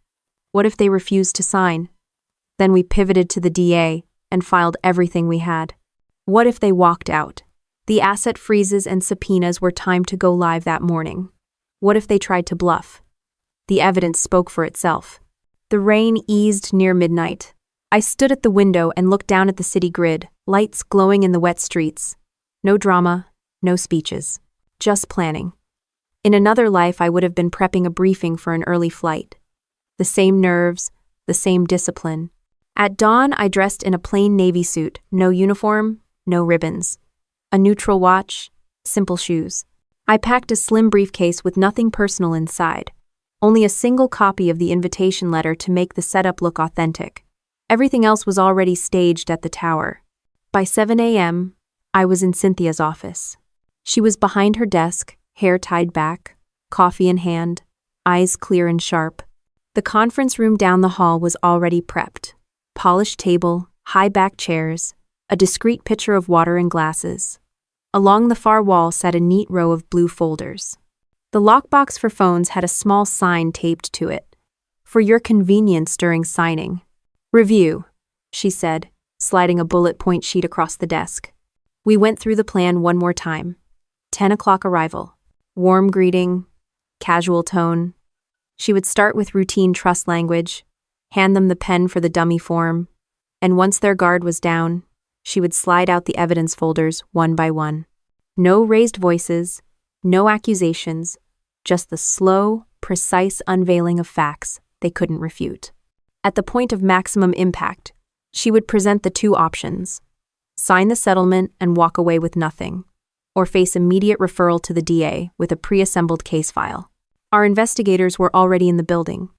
What if they refused to sign? Then we pivoted to the DA and filed everything we had. What if they walked out? The asset freezes and subpoenas were timed to go live that morning. What if they tried to bluff? The evidence spoke for itself. The rain eased near midnight. I stood at the window and looked down at the city grid, lights glowing in the wet streets. No drama, no speeches, just planning. In another life, I would have been prepping a briefing for an early flight. The same nerves, the same discipline, At dawn, I dressed in a plain navy suit, no uniform, no ribbons. A neutral watch, simple shoes. I packed a slim briefcase with nothing personal inside, only a single copy of the invitation letter to make the setup look authentic. Everything else was already staged at the tower. By 7 a.m., I was in Cynthia's office. She was behind her desk, hair tied back, coffee in hand, eyes clear and sharp. The conference room down the hall was already prepped. Polished table, high-backed chairs, a discreet pitcher of water and glasses. Along the far wall sat a neat row of blue folders. The lockbox for phones had a small sign taped to it. For your convenience during signing. Review, she said, sliding a bullet point sheet across the desk. We went through the plan one more time. 10 o'clock arrival. Warm greeting, casual tone. She would start with routine trust language, hand them the pen for the dummy form, and once their guard was down, she would slide out the evidence folders one by one. No raised voices, no accusations, just the slow, precise unveiling of facts they couldn't refute. At the point of maximum impact, she would present the two options: sign the settlement and walk away with nothing, or face immediate referral to the DA with a pre-assembled case file. Our investigators were already in the building.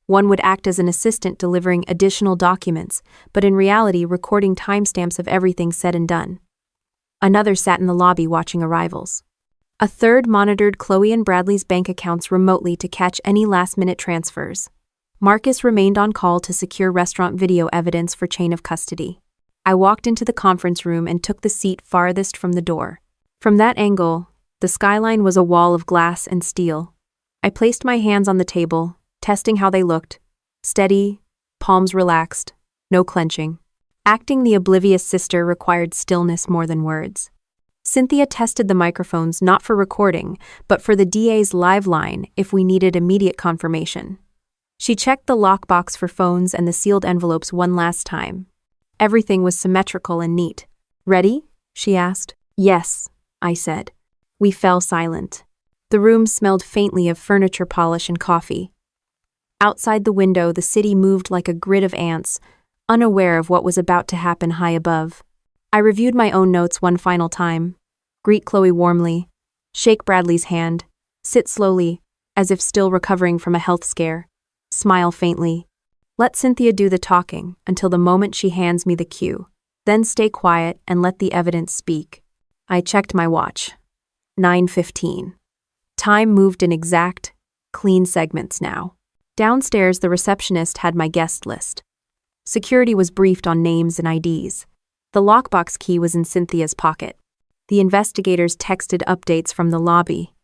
One would act as an assistant delivering additional documents, but in reality recording timestamps of everything said and done. Another sat in the lobby watching arrivals. A third monitored Chloe and Bradley's bank accounts remotely to catch any last-minute transfers. Marcus remained on call to secure restaurant video evidence for chain of custody. I walked into the conference room and took the seat farthest from the door. From that angle, the skyline was a wall of glass and steel. I placed my hands on the table, testing how they looked. Steady, palms relaxed, no clenching. Acting the oblivious sister required stillness more than words. Cynthia tested the microphones not for recording, but for the DA's live line if we needed immediate confirmation. She checked the lockbox for phones and the sealed envelopes one last time. Everything was symmetrical and neat. Ready? She asked. Yes, I said. We fell silent. The room smelled faintly of furniture polish and coffee. Outside the window, the city moved like a grid of ants, unaware of what was about to happen high above. I reviewed my own notes one final time. Greet Chloe warmly. Shake Bradley's hand. Sit slowly, as if still recovering from a health scare. Smile faintly. Let Cynthia do the talking until the moment she hands me the cue. Then stay quiet and let the evidence speak. I checked my watch. 9:15. Time moved in exact, clean segments now. Downstairs, the receptionist had my guest list. Security was briefed on names and IDs. The lockbox key was in Cynthia's pocket. The investigators texted updates from the lobby.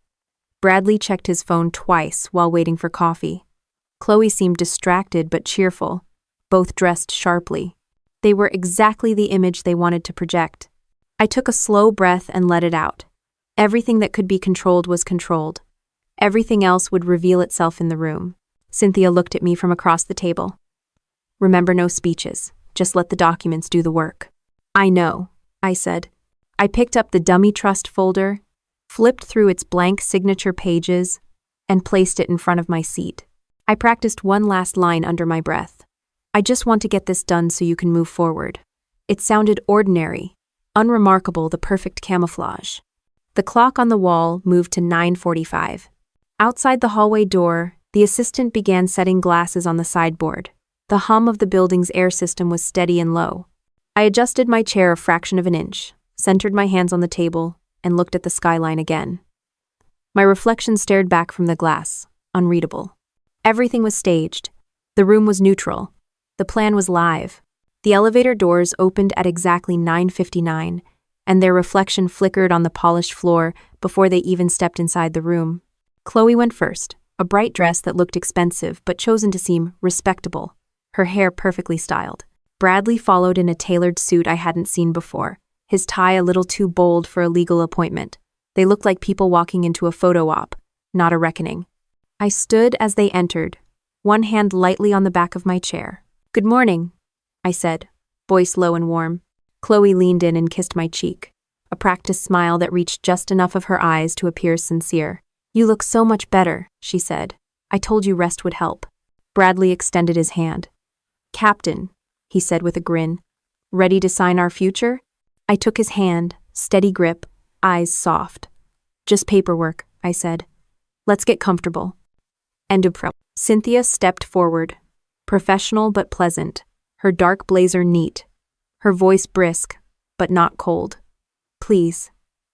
Bradley checked his phone twice while waiting for coffee. Chloe seemed distracted but cheerful, both dressed sharply. They were exactly the image they wanted to project. I took a slow breath and let it out. Everything that could be controlled was controlled. Everything else would reveal itself in the room. Cynthia looked at me from across the table. Remember, no speeches. Just let the documents do the work. I know, I said. I picked up the dummy trust folder, flipped through its blank signature pages, and placed it in front of my seat. I practiced one last line under my breath. I just want to get this done so you can move forward. It sounded ordinary, unremarkable, the perfect camouflage. The clock on the wall moved to 9:45. Outside the hallway door, the assistant began setting glasses on the sideboard. The hum of the building's air system was steady and low. I adjusted my chair a fraction of an inch, centered my hands on the table, and looked at the skyline again. My reflection stared back from the glass, unreadable. Everything was staged. The room was neutral. The plan was live. The elevator doors opened at exactly 9:59, and their reflection flickered on the polished floor before they even stepped inside the room. Chloe went first, a bright dress that looked expensive but chosen to seem respectable, her hair perfectly styled. Bradley followed in a tailored suit I hadn't seen before, his tie a little too bold for a legal appointment. They looked like people walking into a photo op, not a reckoning. I stood as they entered, one hand lightly on the back of my chair. "Good morning," I said, voice low and warm. Chloe leaned in and kissed my cheek, a practiced smile that reached just enough of her eyes to appear sincere. "You look so much better," she said. "I told you rest would help." Bradley extended his hand. "Captain," he said with a grin. Ready to sign our future? I took his hand, steady grip, eyes soft. Just paperwork, I said. Let's get comfortable. End of pro. Cynthia stepped forward, professional but pleasant, her dark blazer neat, her voice brisk, but not cold. Please,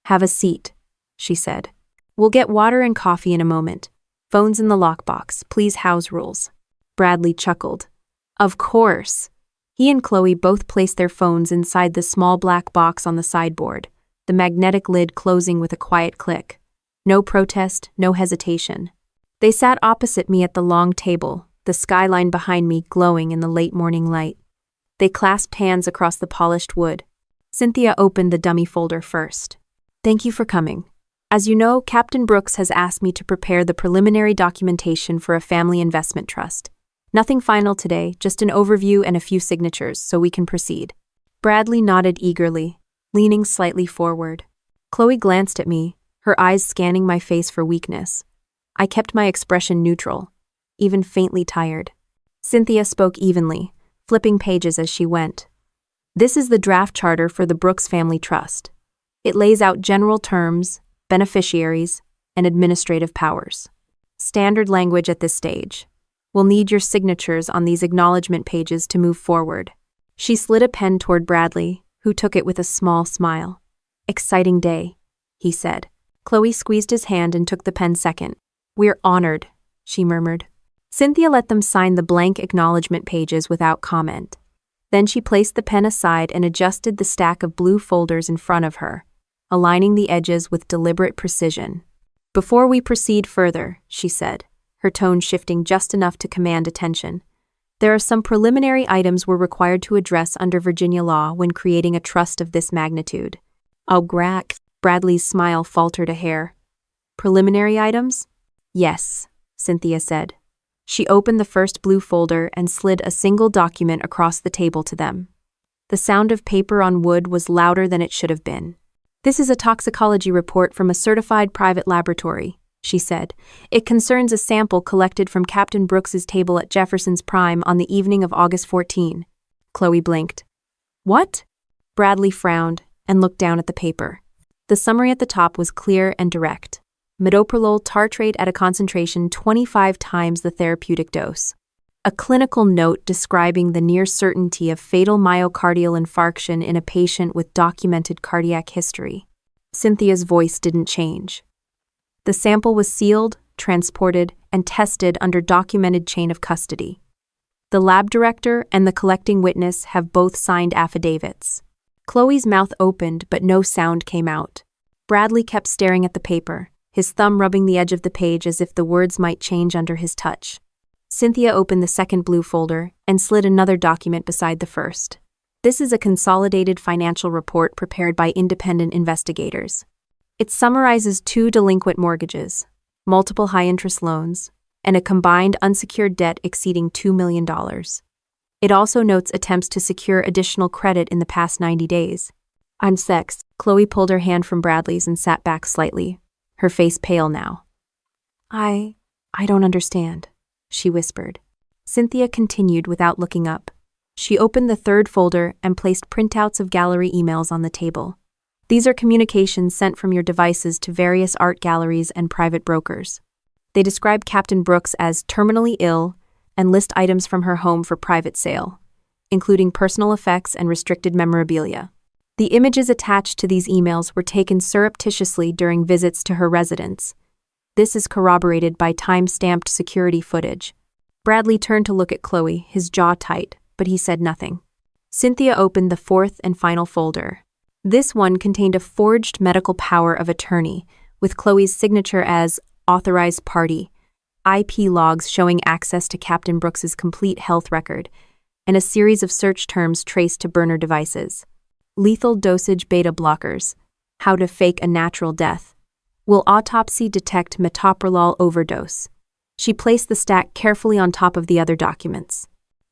have a seat, she said. We'll get water and coffee in a moment. Phones in the lockbox, please house rules. Bradley chuckled. Of course. He and Chloe both placed their phones inside the small black box on the sideboard, the magnetic lid closing with a quiet click. No protest, no hesitation. They sat opposite me at the long table, the skyline behind me glowing in the late morning light. They clasped hands across the polished wood. Cynthia opened the dummy folder first. Thank you for coming. As you know, Captain Brooks has asked me to prepare the preliminary documentation for a family investment trust. Nothing final today, just an overview and a few signatures, so we can proceed. Bradley nodded eagerly, leaning slightly forward. Chloe glanced at me, her eyes scanning my face for weakness. I kept my expression neutral, even faintly tired. Cynthia spoke evenly, flipping pages as she went. This is the draft charter for the Brooks Family Trust. It lays out general terms, beneficiaries, and administrative powers. Standard language at this stage. We'll need your signatures on these acknowledgement pages to move forward. She slid a pen toward Bradley, who took it with a small smile. Exciting day, he said. Chloe squeezed his hand and took the pen second. We're honored, she murmured. Cynthia let them sign the blank acknowledgement pages without comment. Then she placed the pen aside and adjusted the stack of blue folders in front of her, aligning the edges with deliberate precision. Before we proceed further, she said, her tone shifting just enough to command attention, there are some preliminary items we're required to address under Virginia law when creating a trust of this magnitude. Oh, Grack. Bradley's smile faltered a hair. Preliminary items? Yes, Cynthia said. She opened the first blue folder and slid a single document across the table to them. The sound of paper on wood was louder than it should have been. This is a toxicology report from a certified private laboratory, she said. It concerns a sample collected from Captain Brooks's table at Jefferson's Prime on the evening of August 14. Chloe blinked. What? Bradley frowned and looked down at the paper. The summary at the top was clear and direct. Metoprolol tartrate at a concentration 25 times the therapeutic dose. A clinical note describing the near certainty of fatal myocardial infarction in a patient with documented cardiac history. Cynthia's voice didn't change. The sample was sealed, transported, and tested under documented chain of custody. The lab director and the collecting witness have both signed affidavits. Chloe's mouth opened, but no sound came out. Bradley kept staring at the paper, his thumb rubbing the edge of the page as if the words might change under his touch. Cynthia opened the second blue folder and slid another document beside the first. This is a consolidated financial report prepared by independent investigators. It summarizes 2 delinquent mortgages, multiple high-interest loans, and a combined unsecured debt exceeding $2 million. It also notes attempts to secure additional credit in the past 90 days. I'm sexed. Chloe pulled her hand from Bradley's and sat back slightly, her face pale now. I don't understand, she whispered. Cynthia continued without looking up. She opened the third folder and placed printouts of gallery emails on the table. These are communications sent from your devices to various art galleries and private brokers. They describe Captain Brooks as terminally ill and list items from her home for private sale, including personal effects and restricted memorabilia. The images attached to these emails were taken surreptitiously during visits to her residence. This is corroborated by time-stamped security footage. Bradley turned to look at Chloe, his jaw tight, but he said nothing. Cynthia opened the fourth and final folder. This one contained a forged medical power of attorney, with Chloe's signature as authorized party, IP logs showing access to Captain Brooks's complete health record, and a series of search terms traced to burner devices. Lethal dosage beta blockers, how to fake a natural death. Will autopsy detect metoprolol overdose? She placed the stack carefully on top of the other documents.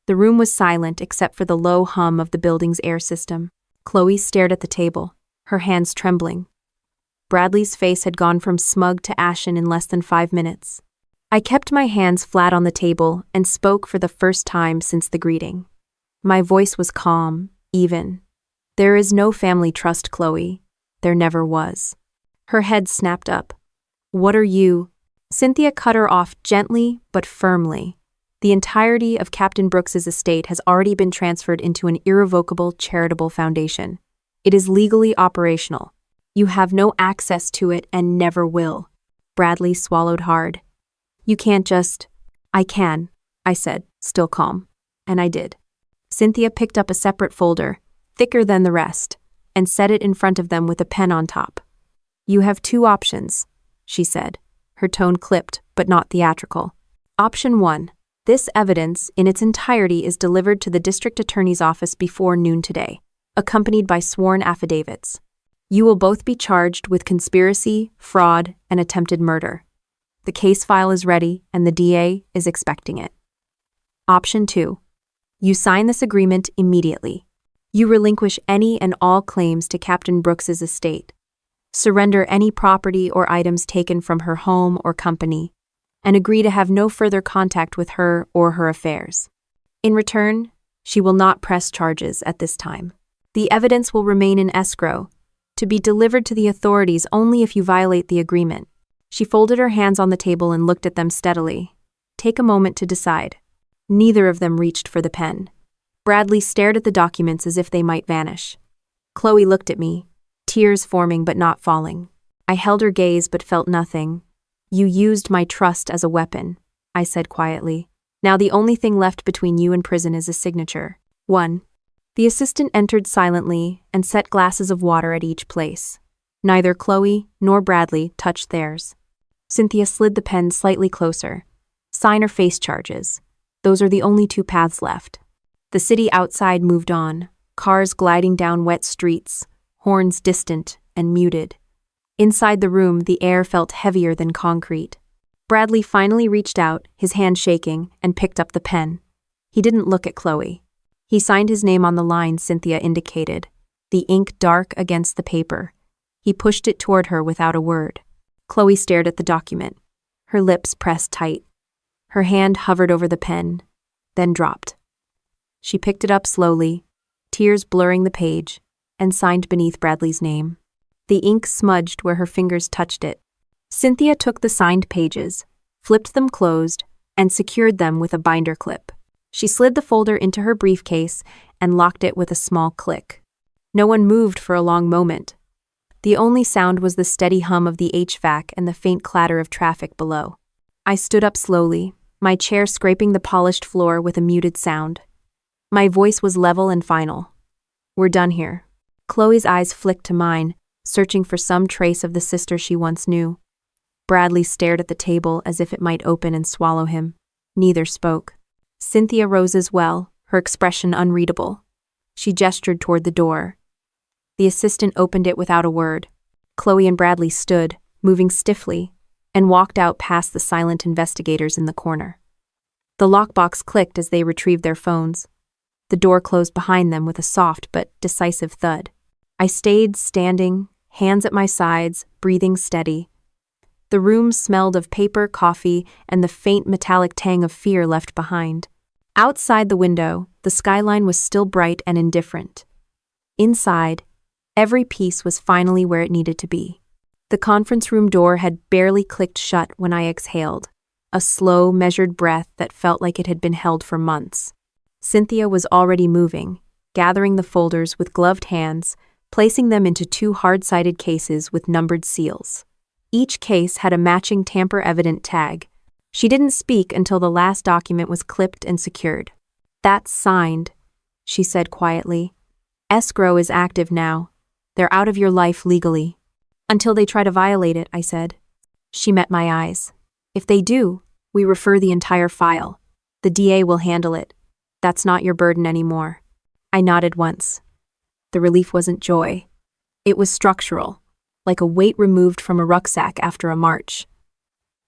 The room was silent except for the low hum of the building's air system. Chloe stared at the table, her hands trembling. Bradley's face had gone from smug to ashen in less than 5 minutes. I kept my hands flat on the table and spoke for the first time since the greeting. My voice was calm, even. There is no family trust, Chloe. There never was. Her head snapped up. What are you? Cynthia cut her off gently but firmly. The entirety of Captain Brooks's estate has already been transferred into an irrevocable charitable foundation. It is legally operational. You have no access to it and never will. Bradley swallowed hard. You can't just… I can, I said, still calm. And I did. Cynthia picked up a separate folder, thicker than the rest, and set it in front of them with a pen on top. You have two options, she said, her tone clipped but not theatrical. Option 1. This evidence, in its entirety, is delivered to the district attorney's office before noon today, accompanied by sworn affidavits. You will both be charged with conspiracy, fraud, and attempted murder. The case file is ready, and the DA is expecting it. Option 2. You sign this agreement immediately. You relinquish any and all claims to Captain Brooks's estate, surrender any property or items taken from her home or company, and agree to have no further contact with her or her affairs. In return, she will not press charges at this time. The evidence will remain in escrow, to be delivered to the authorities only if you violate the agreement. She folded her hands on the table and looked at them steadily. Take a moment to decide. Neither of them reached for the pen. Bradley stared at the documents as if they might vanish. Chloe looked at me, tears forming but not falling. I held her gaze but felt nothing. You used my trust as a weapon, I said quietly. Now the only thing left between you and prison is a signature. 1. The assistant entered silently and set glasses of water at each place. Neither Chloe nor Bradley touched theirs. Cynthia slid the pen slightly closer. Sign or face charges. Those are the only two paths left. The city outside moved on, cars gliding down wet streets, horns distant and muted. Inside the room, the air felt heavier than concrete. Bradley finally reached out, his hand shaking, and picked up the pen. He didn't look at Chloe. He signed his name on the line Cynthia indicated, the ink dark against the paper. He pushed it toward her without a word. Chloe stared at the document, her lips pressed tight. Her hand hovered over the pen, then dropped. She picked it up slowly, tears blurring the page, and signed beneath Bradley's name. The ink smudged where her fingers touched it. Cynthia took the signed pages, flipped them closed, and secured them with a binder clip. She slid the folder into her briefcase and locked it with a small click. No one moved for a long moment. The only sound was the steady hum of the HVAC and the faint clatter of traffic below. I stood up slowly, my chair scraping the polished floor with a muted sound. My voice was level and final. We're done here. Chloe's eyes flicked to mine, searching for some trace of the sister she once knew. Bradley stared at the table as if it might open and swallow him. Neither spoke. Cynthia rose as well, her expression unreadable. She gestured toward the door. The assistant opened it without a word. Chloe and Bradley stood, moving stiffly, and walked out past the silent investigators in the corner. The lockbox clicked as they retrieved their phones. The door closed behind them with a soft but decisive thud. I stayed standing, hands at my sides, breathing steady. The room smelled of paper, coffee, and the faint metallic tang of fear left behind. Outside the window, the skyline was still bright and indifferent. Inside, every piece was finally where it needed to be. The conference room door had barely clicked shut when I exhaled, a slow, measured breath that felt like it had been held for months. Cynthia was already moving, gathering the folders with gloved hands, placing them into two hard-sided cases with numbered seals. Each case had a matching tamper-evident tag. She didn't speak until the last document was clipped and secured. That's signed, she said quietly. Escrow is active now. They're out of your life legally. Until they try to violate it, I said. She met my eyes. If they do, we refer the entire file. The DA will handle it. That's not your burden anymore. I nodded once. The relief wasn't joy. It was structural, like a weight removed from a rucksack after a march.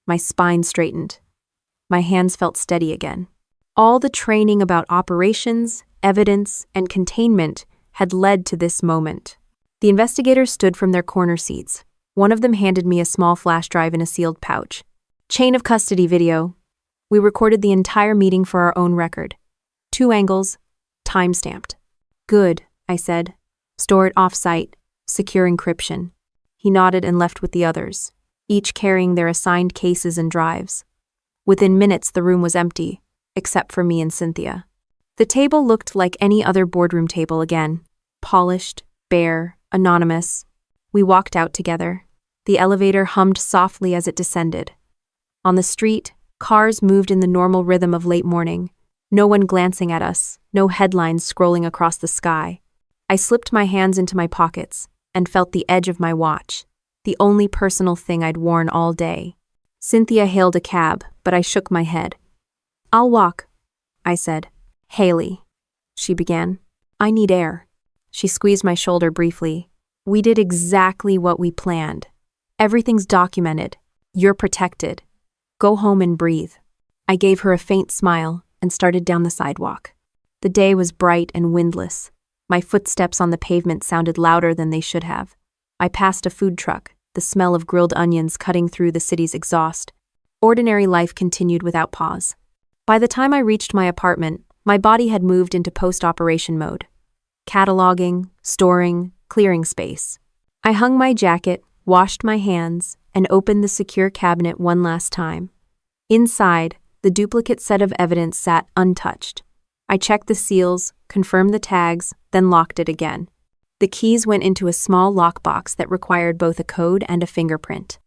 My spine straightened. My hands felt steady again. All the training about operations, evidence, and containment had led to this moment. The investigators stood from their corner seats. One of them handed me a small flash drive in a sealed pouch. Chain of custody video. We recorded the entire meeting for our own record. 2 angles, Time-stamped. Good, I said. Store it off-site. Secure encryption. He nodded and left with the others, each carrying their assigned cases and drives. Within minutes, the room was empty, except for me and Cynthia. The table looked like any other boardroom table again. Polished, bare, anonymous. We walked out together. The elevator hummed softly as it descended. On the street, cars moved in the normal rhythm of late morning. No one glancing at us, no headlines scrolling across the sky. I slipped my hands into my pockets and felt the edge of my watch, the only personal thing I'd worn all day. Cynthia hailed a cab, but I shook my head. "I'll walk," I said. "Haley," she began. "I need air." She squeezed my shoulder briefly. "We did exactly what we planned. Everything's documented. You're protected. Go home and breathe." I gave her a faint smile and started down the sidewalk. The day was bright and windless. My footsteps on the pavement sounded louder than they should have. I passed a food truck, the smell of grilled onions cutting through the city's exhaust. Ordinary life continued without pause. By the time I reached my apartment, my body had moved into post-operation mode. Cataloging, storing, clearing space. I hung my jacket, washed my hands, and opened the secure cabinet one last time. Inside, the duplicate set of evidence sat untouched. I checked the seals, confirmed the tags, then locked it again. The keys went into a small lockbox that required both a code and a fingerprint.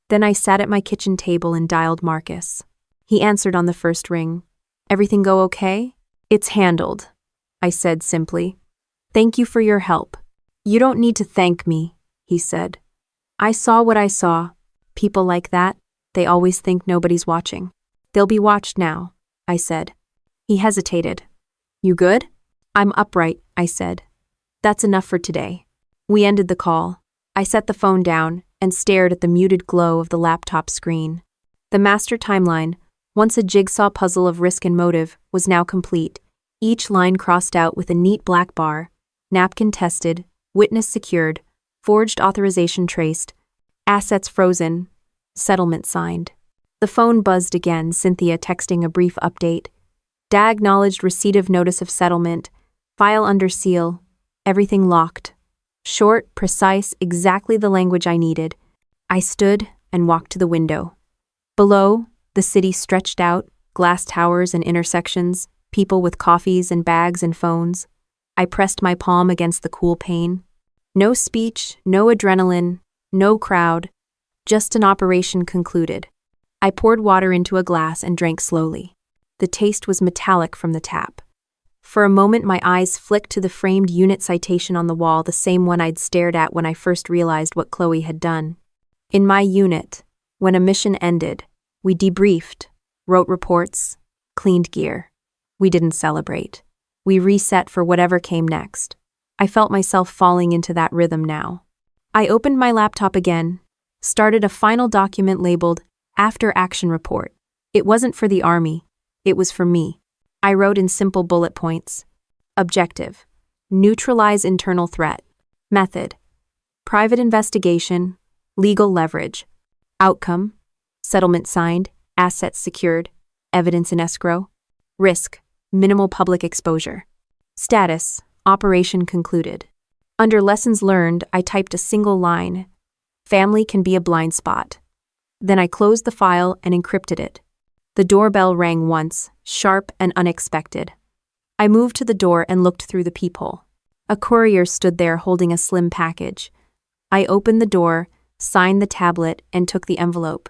Then I sat at my kitchen table and dialed Marcus. He answered on the first ring. "Everything go okay?" "It's handled," I said simply. "Thank you for your help." "You don't need to thank me," he said. "I saw what I saw. People like that, they always think nobody's watching." "They'll be watched now," I said. He hesitated. "You good?" "I'm upright," I said. "That's enough for today." We ended the call. I set the phone down and stared at the muted glow of the laptop screen. The master timeline, once a jigsaw puzzle of risk and motive, was now complete, each line crossed out with a neat black bar: napkin tested, witness secured, forged authorization traced, assets frozen, settlement signed. The phone buzzed again, Cynthia texting a brief update. "DA acknowledged receipt of notice of settlement, file under seal, everything locked." Short, precise, exactly the language I needed. I stood and walked to the window. Below, the city stretched out, glass towers and intersections, people with coffees and bags and phones. I pressed my palm against the cool pane. No speech, no adrenaline, no crowd, just an operation concluded. I poured water into a glass and drank slowly. The taste was metallic from the tap. For a moment, my eyes flicked to the framed unit citation on the wall, the same one I'd stared at when I first realized what Chloe had done. In my unit, when a mission ended, we debriefed, wrote reports, cleaned gear. We didn't celebrate. We reset for whatever came next. I felt myself falling into that rhythm now. I opened my laptop again, started a final document labeled After Action Report. It wasn't for the Army. It was for me. I wrote in simple bullet points. Objective: neutralize internal threat. Method: private investigation, legal leverage. Outcome: settlement signed, assets secured, evidence in escrow. Risk: minimal public exposure. Status: operation concluded. Under lessons learned, I typed a single line. Family can be a blind spot. Then I closed the file and encrypted it. The doorbell rang once, sharp and unexpected. I moved to the door and looked through the peephole. A courier stood there holding a slim package. I opened the door, signed the tablet, and took the envelope.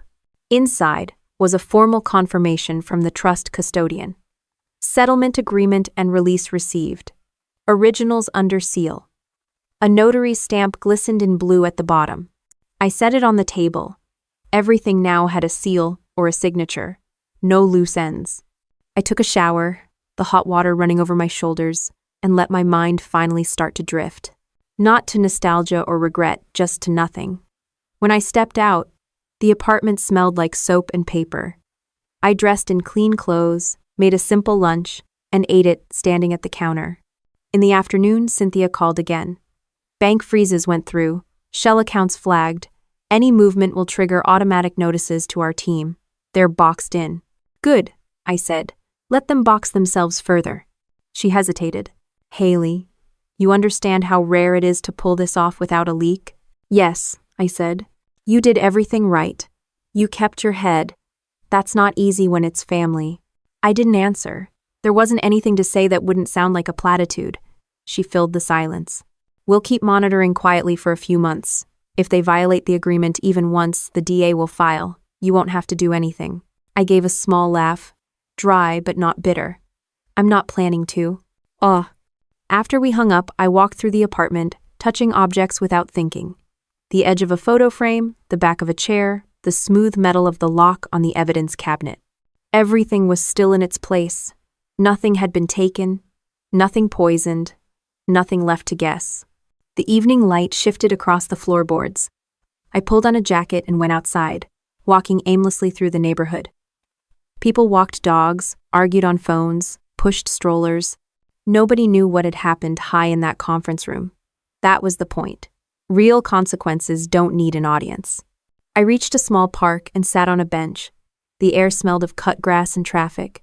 Inside was a formal confirmation from the trust custodian. Settlement agreement and release received. Originals under seal. A notary's stamp glistened in blue at the bottom. I set it on the table. Everything now had a seal or a signature. No loose ends. I took a shower, the hot water running over my shoulders, and let my mind finally start to drift. Not to nostalgia or regret, just to nothing. When I stepped out, the apartment smelled like soap and paper. I dressed in clean clothes, made a simple lunch, and ate it standing at the counter. In the afternoon, Cynthia called again. Bank freezes went through, shell accounts flagged. Any movement will trigger automatic notices to our team. They're boxed in. Good, I said. Let them box themselves further. She hesitated. Haley, you understand how rare it is to pull this off without a leak? Yes, I said. You did everything right. You kept your head. That's not easy when it's family. I didn't answer. There wasn't anything to say that wouldn't sound like a platitude. She filled the silence. We'll keep monitoring quietly for a few months. If they violate the agreement even once, the DA will file. You won't have to do anything. I gave a small laugh, dry but not bitter. I'm not planning to. After we hung up, I walked through the apartment, touching objects without thinking. The edge of a photo frame, the back of a chair, the smooth metal of the lock on the evidence cabinet. Everything was still in its place. Nothing had been taken, nothing poisoned, nothing left to guess. The evening light shifted across the floorboards. I pulled on a jacket and went outside, walking aimlessly through the neighborhood. People walked dogs, argued on phones, pushed strollers. Nobody knew what had happened high in that conference room. That was the point. Real consequences don't need an audience. I reached a small park and sat on a bench. The air smelled of cut grass and traffic.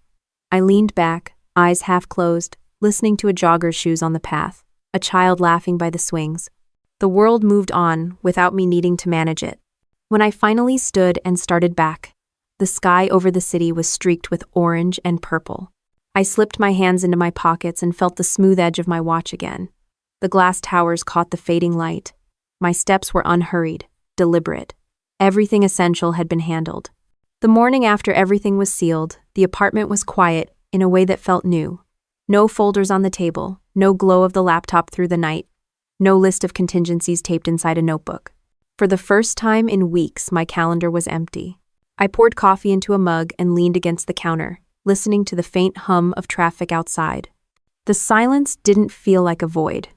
I leaned back, eyes half closed, listening to a jogger's shoes on the path, a child laughing by the swings. The world moved on without me needing to manage it. When I finally stood and started back, the sky over the city was streaked with orange and purple. I slipped my hands into my pockets and felt the smooth edge of my watch again. The glass towers caught the fading light. My steps were unhurried, deliberate. Everything essential had been handled. The morning after everything was sealed, the apartment was quiet in a way that felt new. No folders on the table, no glow of the laptop through the night, no list of contingencies taped inside a notebook. For the first time in weeks, my calendar was empty. I poured coffee into a mug and leaned against the counter, listening to the faint hum of traffic outside. The silence didn't feel like a void.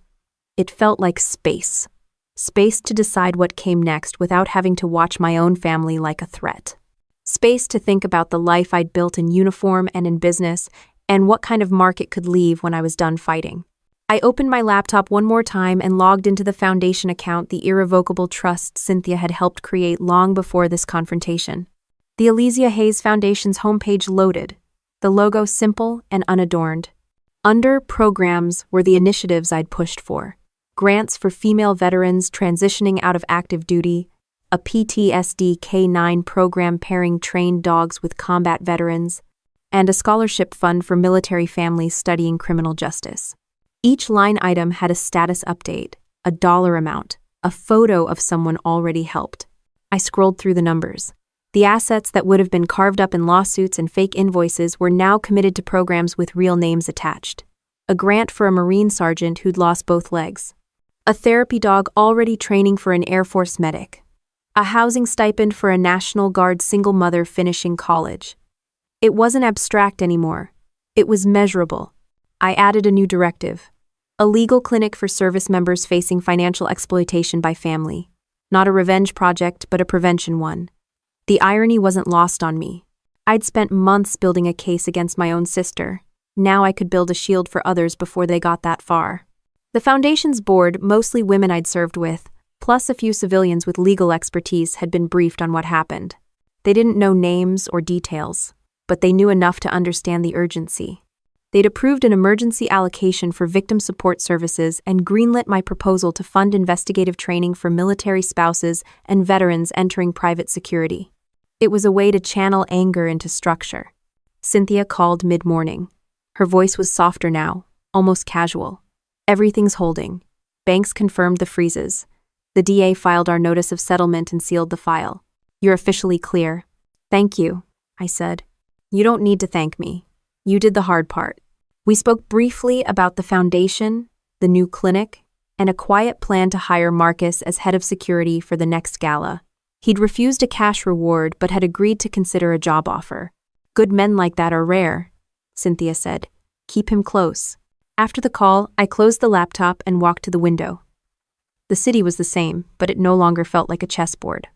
It felt like space. Space to decide what came next without having to watch my own family like a threat. Space to think about the life I'd built in uniform and in business, and what kind of mark it could leave when I was done fighting. I opened my laptop one more time and logged into the foundation account, the irrevocable trust Cynthia had helped create long before this confrontation. The Elysia Hayes Foundation's homepage loaded, the logo simple and unadorned. Under Programs were the initiatives I'd pushed for. Grants for female veterans transitioning out of active duty, a PTSD K-9 program pairing trained dogs with combat veterans, and a scholarship fund for military families studying criminal justice. Each line item had a status update, a dollar amount, a photo of someone already helped. I scrolled through the numbers. The assets that would have been carved up in lawsuits and fake invoices were now committed to programs with real names attached. A grant for a Marine sergeant who'd lost both legs. A therapy dog already training for an Air Force medic. A housing stipend for a National Guard single mother finishing college. It wasn't abstract anymore. It was measurable. I added a new directive. A legal clinic for service members facing financial exploitation by family. Not a revenge project, but a prevention one. The irony wasn't lost on me. I'd spent months building a case against my own sister. Now I could build a shield for others before they got that far. The foundation's board, mostly women I'd served with, plus a few civilians with legal expertise, had been briefed on what happened. They didn't know names or details, but they knew enough to understand the urgency. They'd approved an emergency allocation for victim support services and greenlit my proposal to fund investigative training for military spouses and veterans entering private security. It was a way to channel anger into structure. Cynthia called mid-morning. Her voice was softer now, almost casual. Everything's holding. Banks confirmed the freezes. The DA filed our notice of settlement and sealed the file. You're officially clear. Thank you, I said. You don't need to thank me. You did the hard part. We spoke briefly about the foundation, the new clinic, and a quiet plan to hire Marcus as head of security for the next gala. He'd refused a cash reward but had agreed to consider a job offer. Good men like that are rare, Cynthia said. Keep him close. After the call, I closed the laptop and walked to the window. The city was the same, but it no longer felt like a chessboard.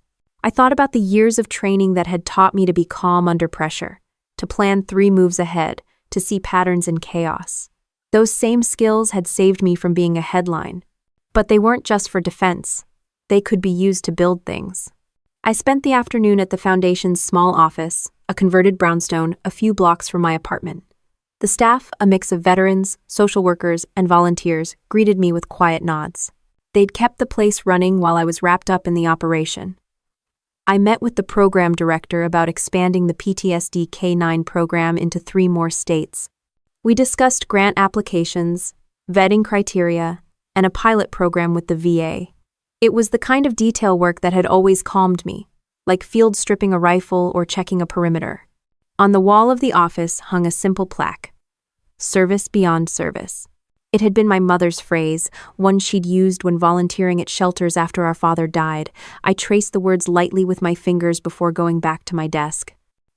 I thought about the years of training that had taught me to be calm under pressure, to plan 3 moves ahead, to see patterns in chaos. Those same skills had saved me from being a headline. But they weren't just for defense. They could be used to build things. I spent the afternoon at the foundation's small office, a converted brownstone, a few blocks from my apartment. The staff, a mix of veterans, social workers, and volunteers, greeted me with quiet nods. They'd kept the place running while I was wrapped up in the operation. I met with the program director about expanding the PTSD K-9 program into 3 more states. We discussed grant applications, vetting criteria, and a pilot program with the VA. It was the kind of detail work that had always calmed me, like field stripping a rifle or checking a perimeter. On the wall of the office hung a simple plaque: "Service beyond service." It had been my mother's phrase, one she'd used when volunteering at shelters after our father died. I traced the words lightly with my fingers before going back to my desk.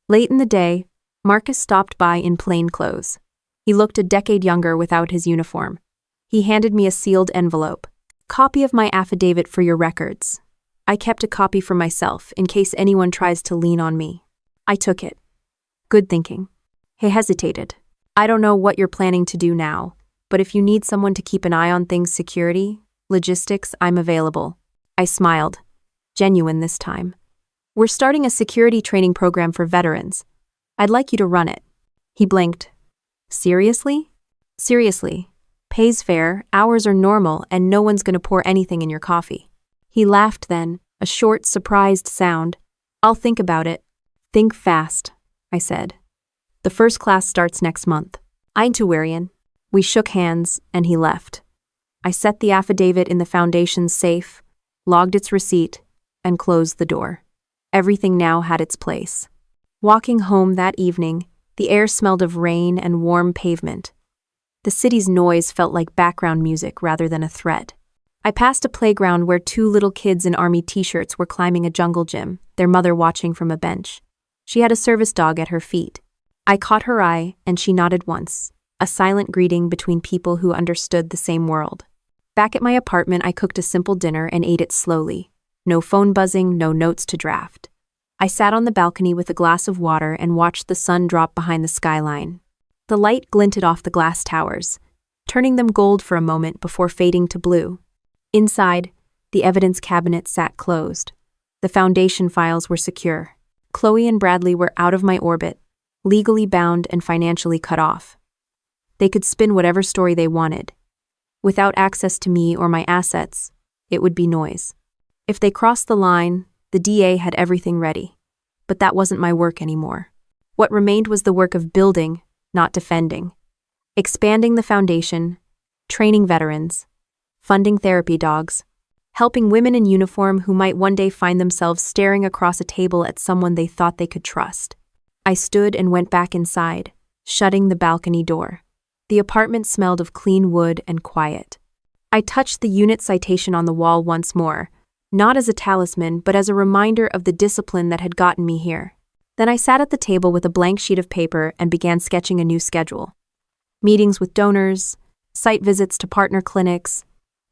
Late in the day, Marcus stopped by in plain clothes. He looked a decade younger without his uniform. He handed me a sealed envelope. "Copy of my affidavit for your records." I kept a copy for myself in case anyone tries to lean on me. I took it. Good thinking. He hesitated. "I don't know what you're planning to do now, but if you need someone to keep an eye on things security, logistics, I'm available." I smiled. Genuine this time. "We're starting a security training program for veterans. I'd like you to run it." He blinked. "Seriously?" "Seriously. Pays fair, hours are normal, and no one's gonna pour anything in your coffee." He laughed then, a short, surprised sound. "I'll think about it." "Think fast," I said. "The first class starts next month." Eintouarian. We shook hands, and he left. I set the affidavit in the foundation's safe, logged its receipt, and closed the door. Everything now had its place. Walking home that evening, the air smelled of rain and warm pavement. The city's noise felt like background music rather than a threat. I passed a playground where 2 little kids in army t-shirts were climbing a jungle gym, their mother watching from a bench. She had a service dog at her feet. I caught her eye, and she nodded once, a silent greeting between people who understood the same world. Back at my apartment, I cooked a simple dinner and ate it slowly. No phone buzzing, no notes to draft. I sat on the balcony with a glass of water and watched the sun drop behind the skyline. The light glinted off the glass towers, turning them gold for a moment before fading to blue. Inside, the evidence cabinet sat closed. The foundation files were secure. Chloe and Bradley were out of my orbit, legally bound and financially cut off. They could spin whatever story they wanted. Without access to me or my assets, it would be noise. If they crossed the line, the DA had everything ready. But that wasn't my work anymore. What remained was the work of building, not defending. Expanding the foundation, training veterans, funding therapy dogs, helping women in uniform who might one day find themselves staring across a table at someone they thought they could trust. I stood and went back inside, shutting the balcony door. The apartment smelled of clean wood and quiet. I touched the unit citation on the wall once more, not as a talisman, but as a reminder of the discipline that had gotten me here. Then I sat at the table with a blank sheet of paper and began sketching a new schedule. Meetings with donors, site visits to partner clinics,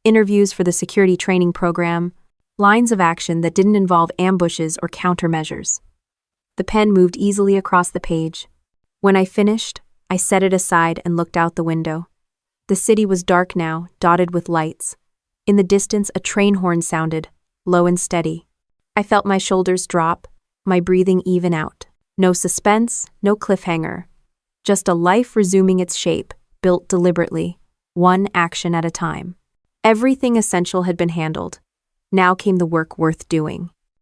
interviews for the security training program, lines of action that didn't involve ambushes or countermeasures. The pen moved easily across the page. When I finished, I set it aside and looked out the window. The city was dark now, dotted with lights. In the distance, a train horn sounded, low and steady. I felt my shoulders drop, my breathing even out. No suspense, no cliffhanger. Just a life resuming its shape, built deliberately, one action at a time. Everything essential had been handled. Now came the work worth doing.